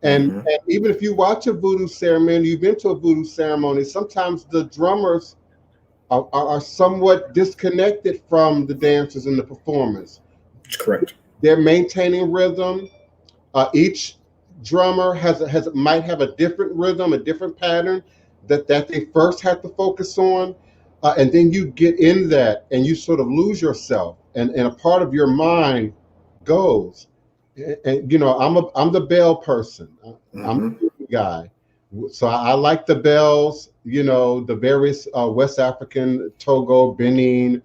[SPEAKER 1] And even if you watch a voodoo ceremony, you've been to a voodoo ceremony, sometimes the drummers are somewhat disconnected from the dancers and the performers.
[SPEAKER 3] That's correct.
[SPEAKER 1] They're maintaining rhythm. Each drummer might have a different rhythm, a different pattern that they first have to focus on, and then you get in that and you sort of lose yourself, and a part of your mind goes. And you know, I'm the bell person. I'm the guy. So I like the bells, you know, the various West African, Togo, Benin,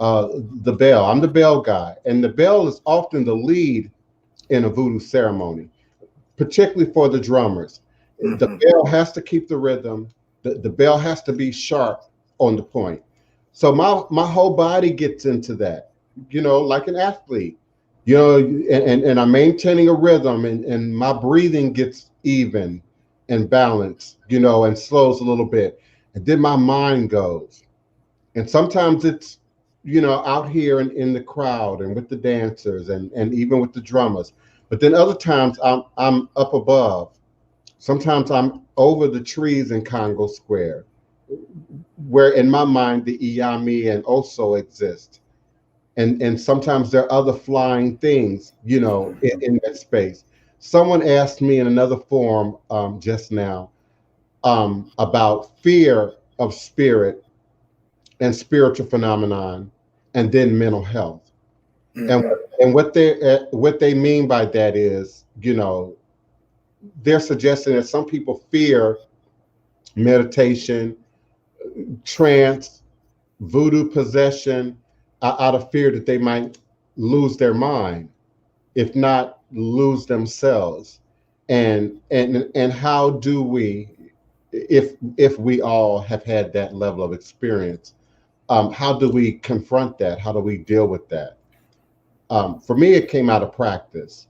[SPEAKER 1] the bell. I'm the bell guy. And the bell is often the lead in a voodoo ceremony, particularly for the drummers. The bell has to keep the rhythm. The bell has to be sharp on the point. So my whole body gets into that, you know, like an athlete, you know, and I'm maintaining a rhythm, and my breathing gets even and balanced, you know, and slows a little bit. And then my mind goes. And sometimes it's, you know, out here in the crowd and with the dancers and even with the drummers. But then other times I'm up above. Sometimes I'm over the trees in Congo Square, where in my mind the Iyami and Oso exist. And sometimes there are other flying things, you know, in that space. Someone asked me in another forum just now about fear of spirit and spiritual phenomenon, and then mental health. And what they mean by that is, you know, they're suggesting that some people fear meditation, trance, voodoo possession, out of fear that they might lose their mind, if not lose themselves. And how do we, if we all have had that level of experience, how do we confront that? How do we deal with that? For me, it came out of practice.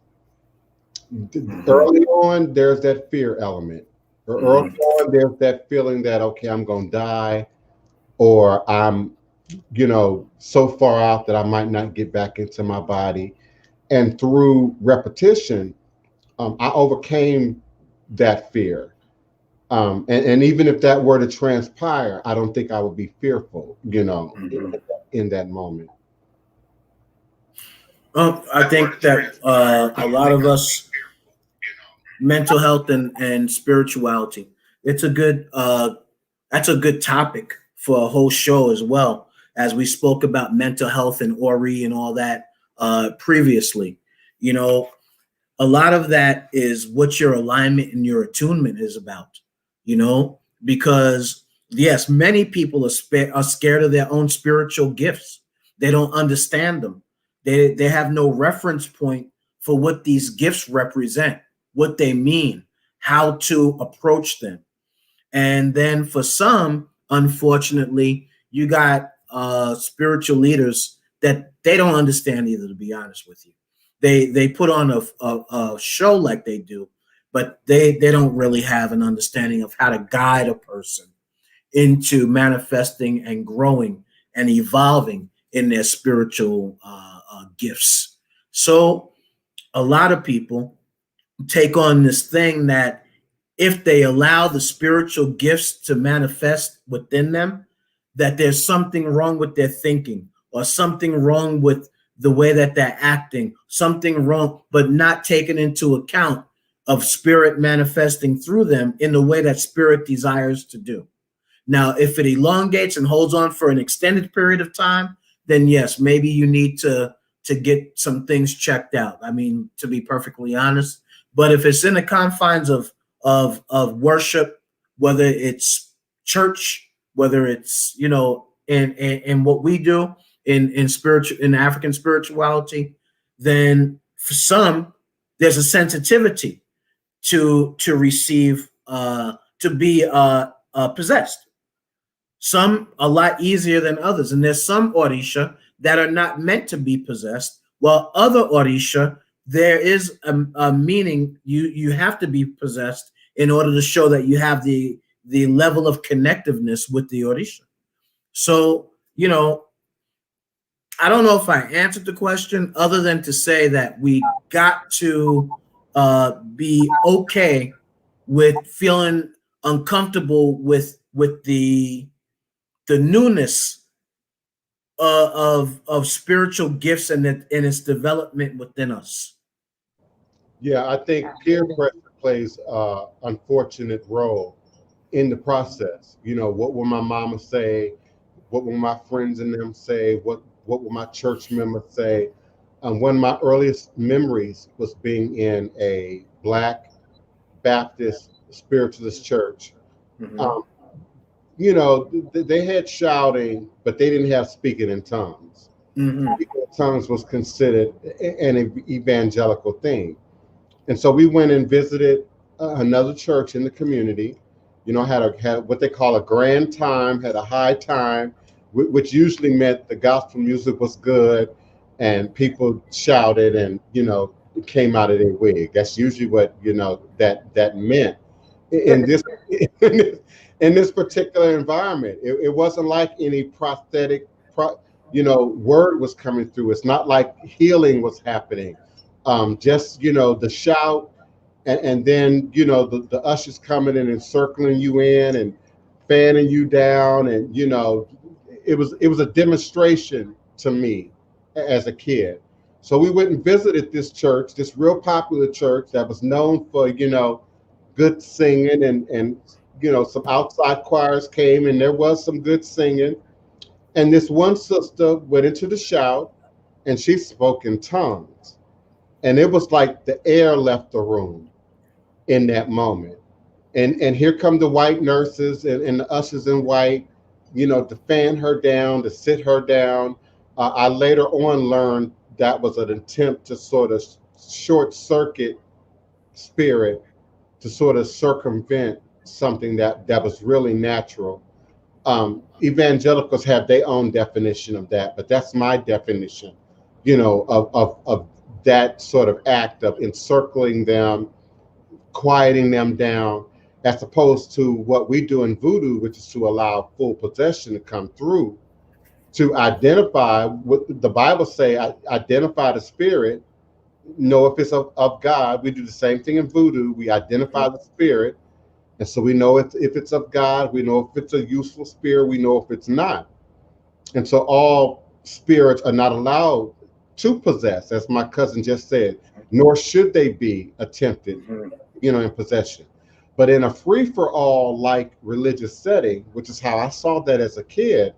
[SPEAKER 1] Early on, there's that fear element. Early on, there's that feeling that, okay, I'm going to die, or I'm, you know, so far out that I might not get back into my body. And through repetition, I overcame that fear. And even if that were to transpire, I don't think I would be fearful, you know, in that moment.
[SPEAKER 3] I think that a lot of us, mental health and spirituality, it's a good that's a good topic for a whole show, as well as we spoke about mental health and Ori and all that previously. You know, a lot of that is what your alignment and your attunement is about, you know, because yes, many people are scared of their own spiritual gifts. They don't understand them. They have no reference point for what these gifts represent, what they mean, how to approach them. And then for some, unfortunately, you got spiritual leaders that they don't understand either, to be honest with you. They put on a show like they do, but they don't really have an understanding of how to guide a person into manifesting and growing and evolving in their spiritual gifts. So a lot of people take on this thing that if they allow the spiritual gifts to manifest within them, that there's something wrong with their thinking or something wrong with the way that they're acting, something wrong, but not taken into account of spirit manifesting through them in the way that spirit desires to do. Now, if it elongates and holds on for an extended period of time, then yes, maybe you need to get some things checked out. I mean, to be perfectly honest. But if it's in the confines of worship, whether it's church, whether it's, you know, in what we do in African spirituality, then for some there's a sensitivity to receive to be possessed. Some a lot easier than others, and there's some Orisha that are not meant to be possessed, while other Orisha there is a meaning you have to be possessed in order to show that you have the level of connectiveness with the Orisha. So, you know, I don't know if I answered the question other than to say that we got to be okay with feeling uncomfortable with the newness of spiritual gifts and its development within us.
[SPEAKER 1] Yeah, I think peer pressure plays an unfortunate role in the process. You know, what will my mama say? What will my friends and them say? What will my church members say? One of my earliest memories was being in a Black Baptist spiritualist church.
[SPEAKER 3] Mm-hmm.
[SPEAKER 1] You know, they had shouting, but they didn't have speaking in tongues.
[SPEAKER 3] Mm-hmm.
[SPEAKER 1] Speaking in tongues was considered an evangelical thing. And so we went and visited another church in the community. You know, had what they call a grand time, had a high time, which usually meant the gospel music was good and people shouted and, you know, came out of their wig. That's usually what, you know, that meant in this in this particular environment. It wasn't like any prosthetic, you know, word was coming through. It's not like healing was happening. Just, you know, the shout and then, you know, the ushers coming in and circling you in and fanning you down. And, you know, it was a demonstration to me as a kid. So we went and visited this church, this real popular church that was known for, you know, good singing and you know, some outside choirs came and there was some good singing. And this one sister went into the shout and she spoke in tongues. And it was like the air left the room in that moment. And here come the white nurses and the ushers in white, you know, to fan her down, to sit her down. I later on learned that was an attempt to sort of short circuit spirit, to sort of circumvent something that was really natural. Evangelicals have their own definition of that, but that's my definition, you know, of that sort of act of encircling them, quieting them down, as opposed to what we do in voodoo, which is to allow full possession to come through, to identify what the Bible say, identify the spirit, know if it's of God. We do the same thing in voodoo. We identify the spirit. And so we know if it's of God, we know if it's a useful spirit, we know if it's not. And so all spirits are not allowed to possess, as my cousin just said, nor should they be attempted, you know, in possession. But in a free-for-all like religious setting, which is how I saw that as a kid,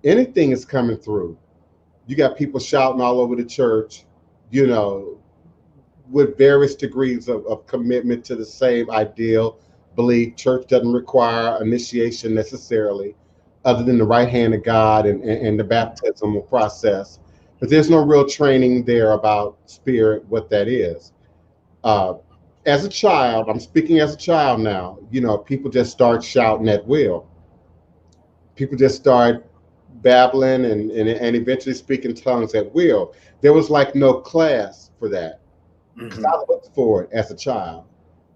[SPEAKER 1] anything is coming through. You got people shouting all over the church, you know, with various degrees of commitment to the same ideal belief. Church doesn't require initiation necessarily, other than the right hand of God and the baptismal process. But there's no real training there about spirit, what that is. As a child, I'm speaking as a child now, you know, people just start shouting at will. People just start babbling and eventually speaking tongues at will. There was like no class for that. Because I looked for it as a child.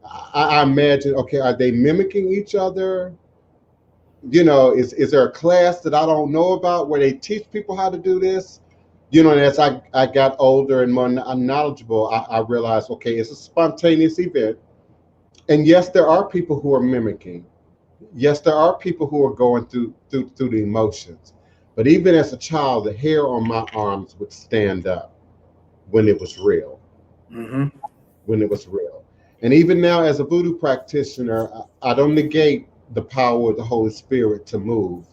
[SPEAKER 1] I imagine, okay, are they mimicking each other? You know, is there a class that I don't know about where they teach people how to do this? You know, and as I got older and more knowledgeable, I realized, okay, it's a spontaneous event. And yes, there are people who are mimicking. Yes, there are people who are going through the emotions. But even as a child, the hair on my arms would stand up when it was real.
[SPEAKER 3] Mm-hmm.
[SPEAKER 1] When it was real. And even now, as a voodoo practitioner, I don't negate the power of the Holy Spirit to move.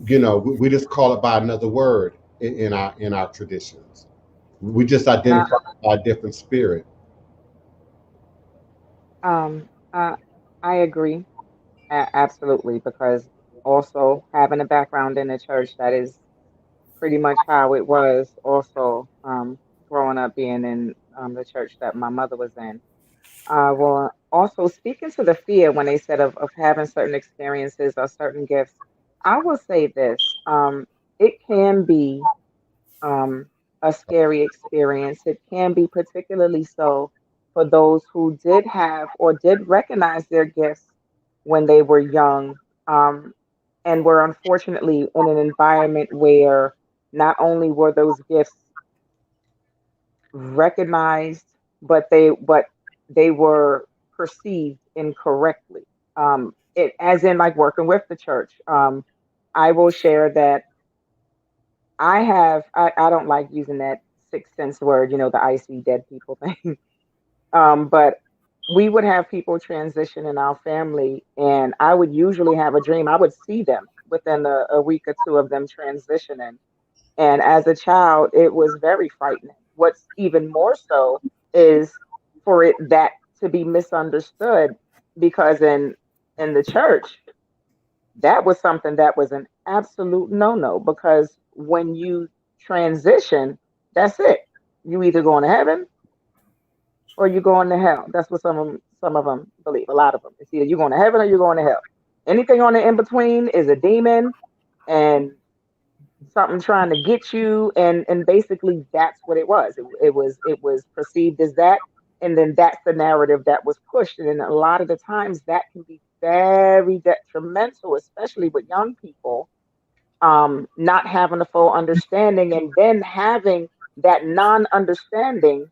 [SPEAKER 1] You know, we just call it by another word in our traditions. We just
[SPEAKER 4] And
[SPEAKER 1] identify by a different spirit.
[SPEAKER 4] um, I, I agree, absolutely, because also having a background in the church, that is pretty much how it was. Also, growing up being in the church that my mother was in. Well, also speaking to the fear when they said of having certain experiences or certain gifts, I will say this. It can be um, a scary experience. It can be particularly so for those who did have or did recognize their gifts when they were young, and were unfortunately in an environment where not only were those gifts recognized, but they were perceived incorrectly. It as in like working with the church. I will share that I don't like using that sixth sense word, the I see dead people thing. But we would have people transition in our family, and I would usually have a dream. I would see them within a week or two of them transitioning. And as a child, it was very frightening. What's even more so is for it that to be misunderstood, because in the church, that was something that was an absolute no-no, because when you transition, that's it. You either going to heaven or you going to hell. That's what some of them believe. A lot of them. It's either you're going to heaven or you're going to hell. Anything on the in between is a demon and something trying to get you, and basically that's what it was. It was perceived as that, and then that's the narrative that was pushed. And then a lot of the times that can be very detrimental, especially with young people, not having a full understanding, and then having that non-understanding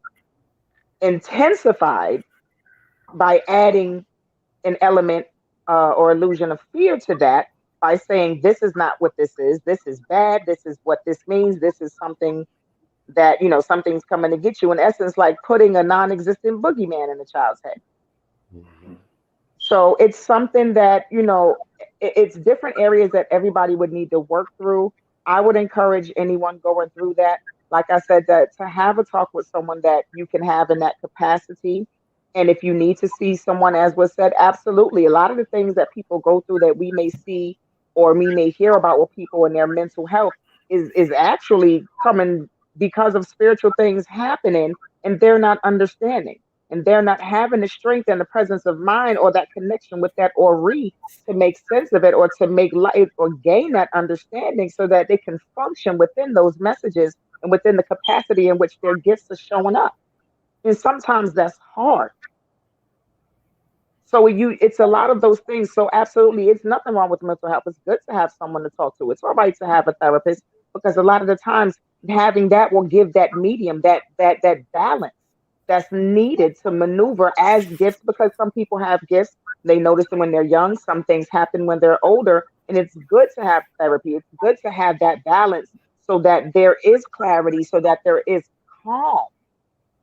[SPEAKER 4] intensified by adding an element or illusion of fear to that, by saying this is not what this is bad, this is what this means, this is something that something's coming to get you, in essence, like putting a non-existent boogeyman in a child's head.
[SPEAKER 3] Mm-hmm.
[SPEAKER 4] So it's something that it's different areas that everybody would need to work through. I would encourage anyone going through that, like I said, that to have a talk with someone that you can have in that capacity. And if you need to see someone, as was said, absolutely. A lot of the things that people go through that we may see or we may hear about with people in their mental health is actually coming because of spiritual things happening, and they're not understanding, and they're not having the strength and the presence of mind or that connection with that ori to make sense of it, or to make light or gain that understanding, so that they can function within those messages and within the capacity in which their gifts are showing up. And sometimes that's hard. So it's a lot of those things. So absolutely, it's nothing wrong with mental health. It's good to have someone to talk to. It's all right to have a therapist, because a lot of the times having that will give that medium, that balance that's needed to maneuver as gifts. Because some people have gifts, they notice them when they're young. Some things happen when they're older, and it's good to have therapy. It's good to have that balance, so that there is clarity, so that there is calm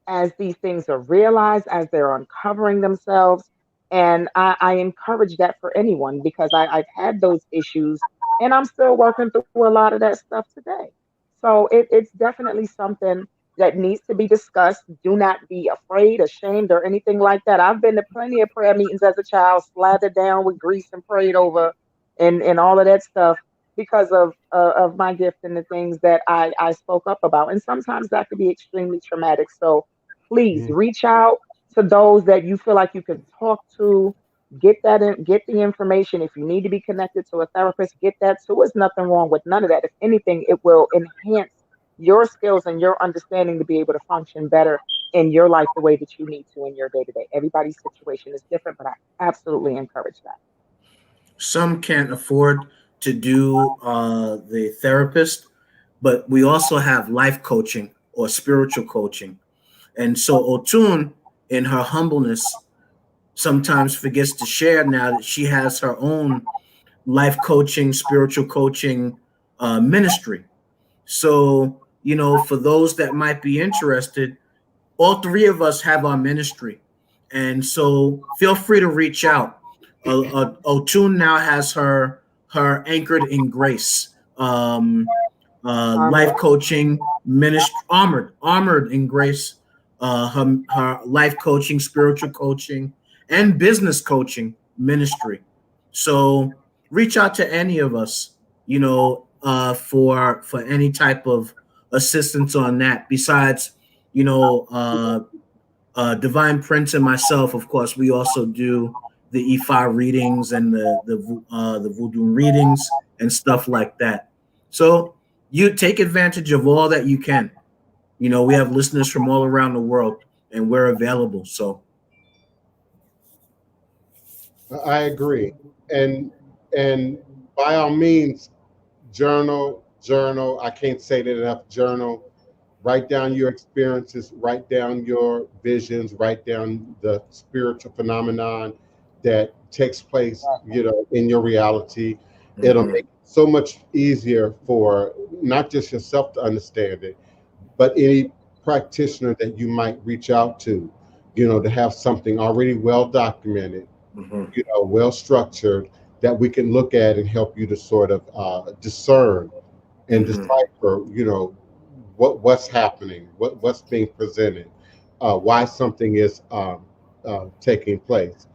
[SPEAKER 4] as these things are realized, as they're uncovering themselves. And I encourage that for anyone, because I've had those issues, and I'm still working through a lot of that stuff today. So it's definitely something that needs to be discussed. Do not be afraid, ashamed, or anything like that. I've been to plenty of prayer meetings as a child, slathered down with grease and prayed over, and all of that stuff, because of my gift and the things that I spoke up about. And sometimes that could be extremely traumatic. So please
[SPEAKER 1] Mhm.
[SPEAKER 4] reach out to those that you feel like you can talk to. Get the information. If you need to be connected to a therapist, get that too. There's nothing wrong with none of that. If anything, it will enhance your skills and your understanding to be able to function better in your life the way that you need to in your day to day. Everybody's situation is different, but I absolutely encourage that.
[SPEAKER 3] Some can't afford to do the therapist, but we also have life coaching or spiritual coaching. And so Otun, in her humbleness, sometimes forgets to share now that she has her own life coaching, spiritual coaching ministry. So, you know, for those that might be interested, all three of us have our ministry. And so feel free to reach out. Otun now has her Anchored in Grace life coaching ministry, armored in grace, her life coaching, spiritual coaching, and business coaching ministry. So reach out to any of us, you know, for any type of assistance on that. Besides, you know, DivinePrince and myself, of course, we also do the Ifa readings and the Voodoo readings and stuff like that. So you take advantage of all that you can. You know, we have listeners from all around the world, and we're available. So
[SPEAKER 1] I agree, and by all means, journal. I can't say that enough. Journal. Write down your experiences. Write down your visions. Write down the spiritual phenomenon that takes place, you know, in your reality. It'll make it so much easier for not just yourself to understand it, but any practitioner that you might reach out to, you know, to have something already well documented, you know, well structured that we can look at and help you to sort of discern and decipher, you know, what's happening, what's being presented, why something is taking place.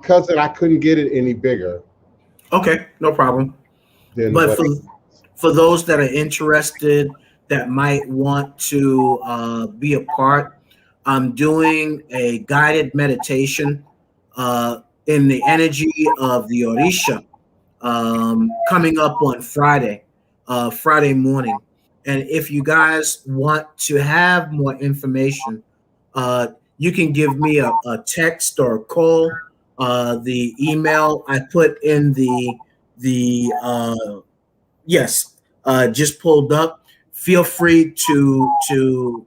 [SPEAKER 1] Cousin, I couldn't get it any bigger
[SPEAKER 3] okay, no problem.
[SPEAKER 1] than
[SPEAKER 3] But
[SPEAKER 1] what.
[SPEAKER 3] for those that are interested, that might want to be a part, I'm doing a guided meditation in the energy of the Orisha coming up on Friday morning. And if you guys want to have more information, you can give me a text or a call. The email I put in the yes, just pulled up. Feel free to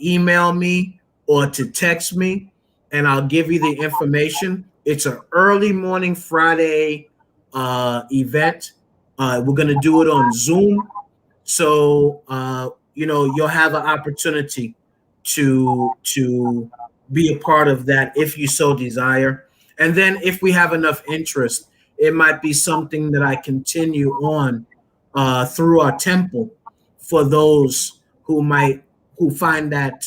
[SPEAKER 3] email me or to text me, and I'll give you the information. It's an early morning Friday event. We're gonna do it on Zoom, so you know you'll have an opportunity to be a part of that if you so desire. And then if we have enough interest, it might be something that I continue on through our temple for those who find that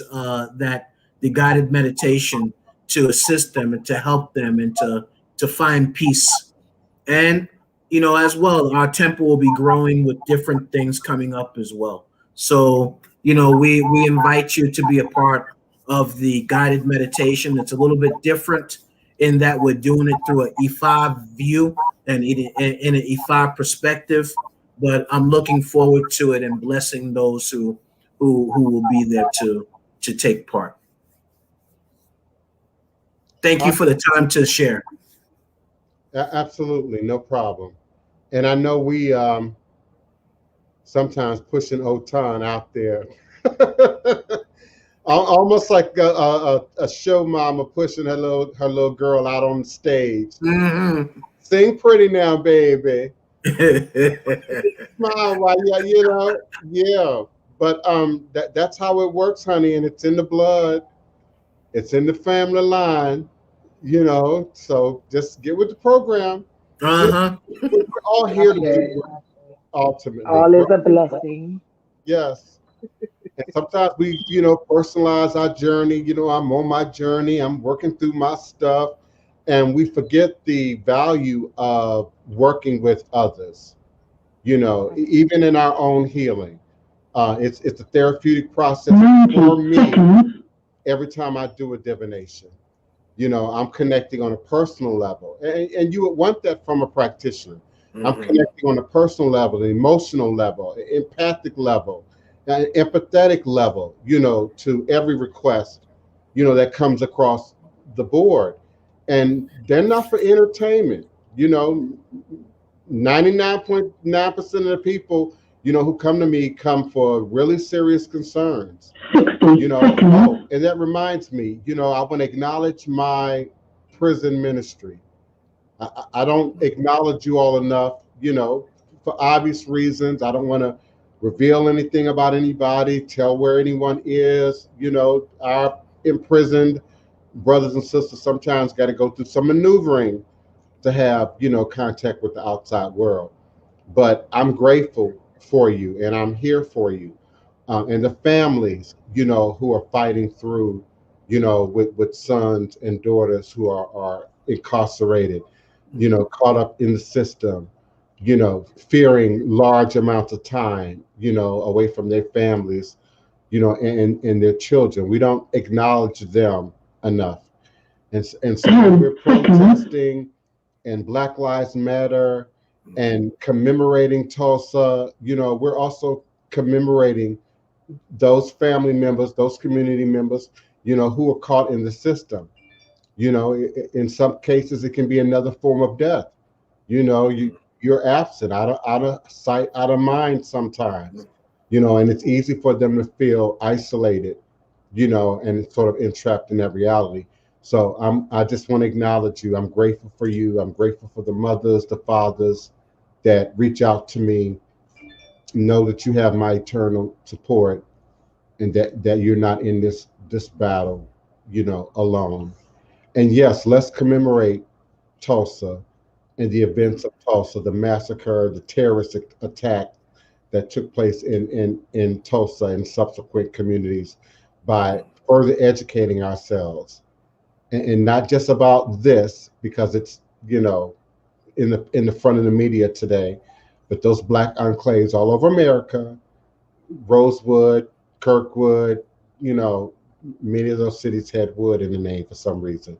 [SPEAKER 3] that the guided meditation to assist them and to help them and to find peace. And you know, as well, our temple will be growing with different things coming up as well. So you know, we invite you to be a part of the guided meditation. It's a little bit different in that we're doing it through an Ifa view and in an Ifa perspective. But I'm looking forward to it and blessing those who will be there to take part. Thank you for the time to share.
[SPEAKER 1] Absolutely, no problem. And I know we sometimes pushing Otun out there, almost like a show mama pushing her little girl out on the stage. Sing pretty now, baby. Smile while you know, yeah. But that's how it works, honey, and it's in the blood. It's in the family line, you know. So just get with the program. We're all here to do work, ultimately.
[SPEAKER 4] All is a blessing.
[SPEAKER 1] Yes. And sometimes we, you know, personalize our journey. You know, I'm on my journey. I'm working through my stuff. And we forget the value of working with others, you know, even in our own healing. It's a therapeutic process for me every time I do a divination. You know, I'm connecting on a personal level. And you would want that from a practitioner. I'm connecting on a personal level, an emotional level, an empathic level, an empathetic level, you know, to every request, you know, that comes across the board. And they're not for entertainment. You know, 99.9% of the people, you know, who come to me come for really serious concerns. You know, oh, and that reminds me, you know, I want to acknowledge my prison ministry. I don't acknowledge you all enough, for obvious reasons. I don't want to reveal anything about anybody, tell where anyone is. Our imprisoned brothers and sisters sometimes got to go through some maneuvering to have, contact with the outside world. But I'm grateful for you, and I'm here for you. And the families, who are fighting through, with sons and daughters who are incarcerated, caught up in the system, fearing large amounts of time, away from their families, and their children. We don't acknowledge them enough. And so when we're protesting and Black Lives Matter and commemorating Tulsa, we're also commemorating those family members, those community members, who are caught in the system. In some cases, it can be another form of death. You're absent, out of sight, out of mind sometimes, and it's easy for them to feel isolated, and sort of entrapped in that reality. So I just want to acknowledge you. I'm grateful for you. I'm grateful for the mothers, the fathers that reach out to me. Know that you have my eternal support, and that you're not in this battle, alone. And yes, let's commemorate Tulsa and the events of Tulsa, the massacre, the terrorist attack that took place in Tulsa and subsequent communities, by further educating ourselves, and not just about this, because it's in the front of the media today, but those Black enclaves all over America, Rosewood, Kirkwood, many of those cities had wood in the name for some reason,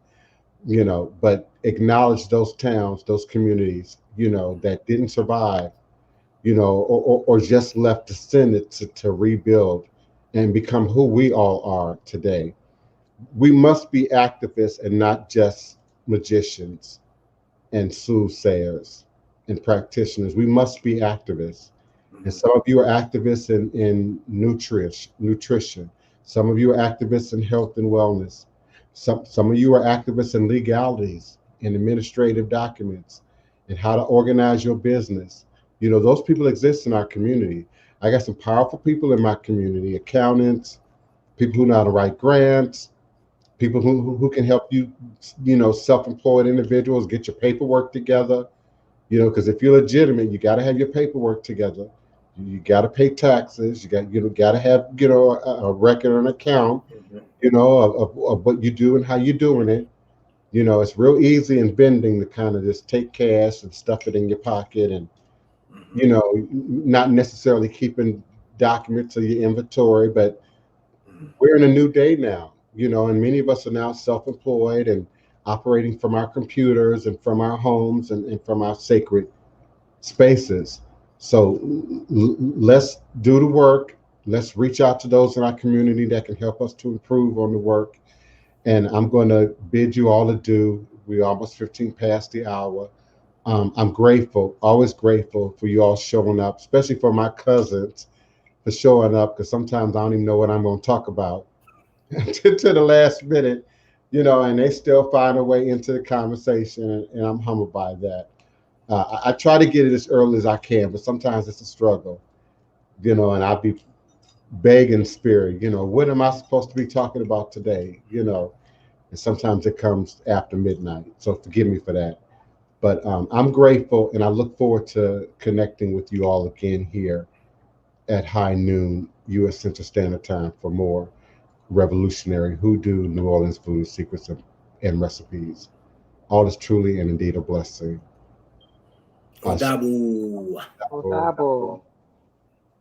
[SPEAKER 1] but acknowledge those towns, those communities, that didn't survive, or just left descended to rebuild and become who we all are today. We must be activists and not just magicians and soothsayers and practitioners. We must be activists. And some of you are activists in nutrition. Some of you are activists in health and wellness. Some of you are activists in legalities, in administrative documents, and how to organize your business. Those people exist in our community. I got some powerful people in my community: accountants, people who know how to write grants, people who can help you, self-employed individuals get your paperwork together. Because if you're legitimate, you got to have your paperwork together. You got to pay taxes. You got to have a record and account, of what you do and how you're doing it. It's real easy in vending to kind of just take cash and stuff it in your pocket, and not necessarily keeping documents of your inventory. But we're in a new day now, and many of us are now self-employed and operating from our computers and from our homes and from our sacred spaces. So let's do the work. Let's reach out to those in our community that can help us to improve on the work. And I'm going to bid you all adieu. We're almost 15 past the hour. I'm grateful, always grateful for you all showing up, especially for my cousins for showing up, because sometimes I don't even know what I'm going to talk about to the last minute, and they still find a way into the conversation, and I'm humbled by that. I try to get it as early as I can, but sometimes it's a struggle, and I'll be begging spirit, what am I supposed to be talking about today, and sometimes it comes after midnight. So forgive me for that. But I'm grateful, and I look forward to connecting with you all again here at high noon, U.S. Central Standard Time, for more revolutionary Hoodoo, New Orleans Voodoo secrets and recipes. All is truly and indeed a blessing.
[SPEAKER 3] Odabu.
[SPEAKER 4] Odabu.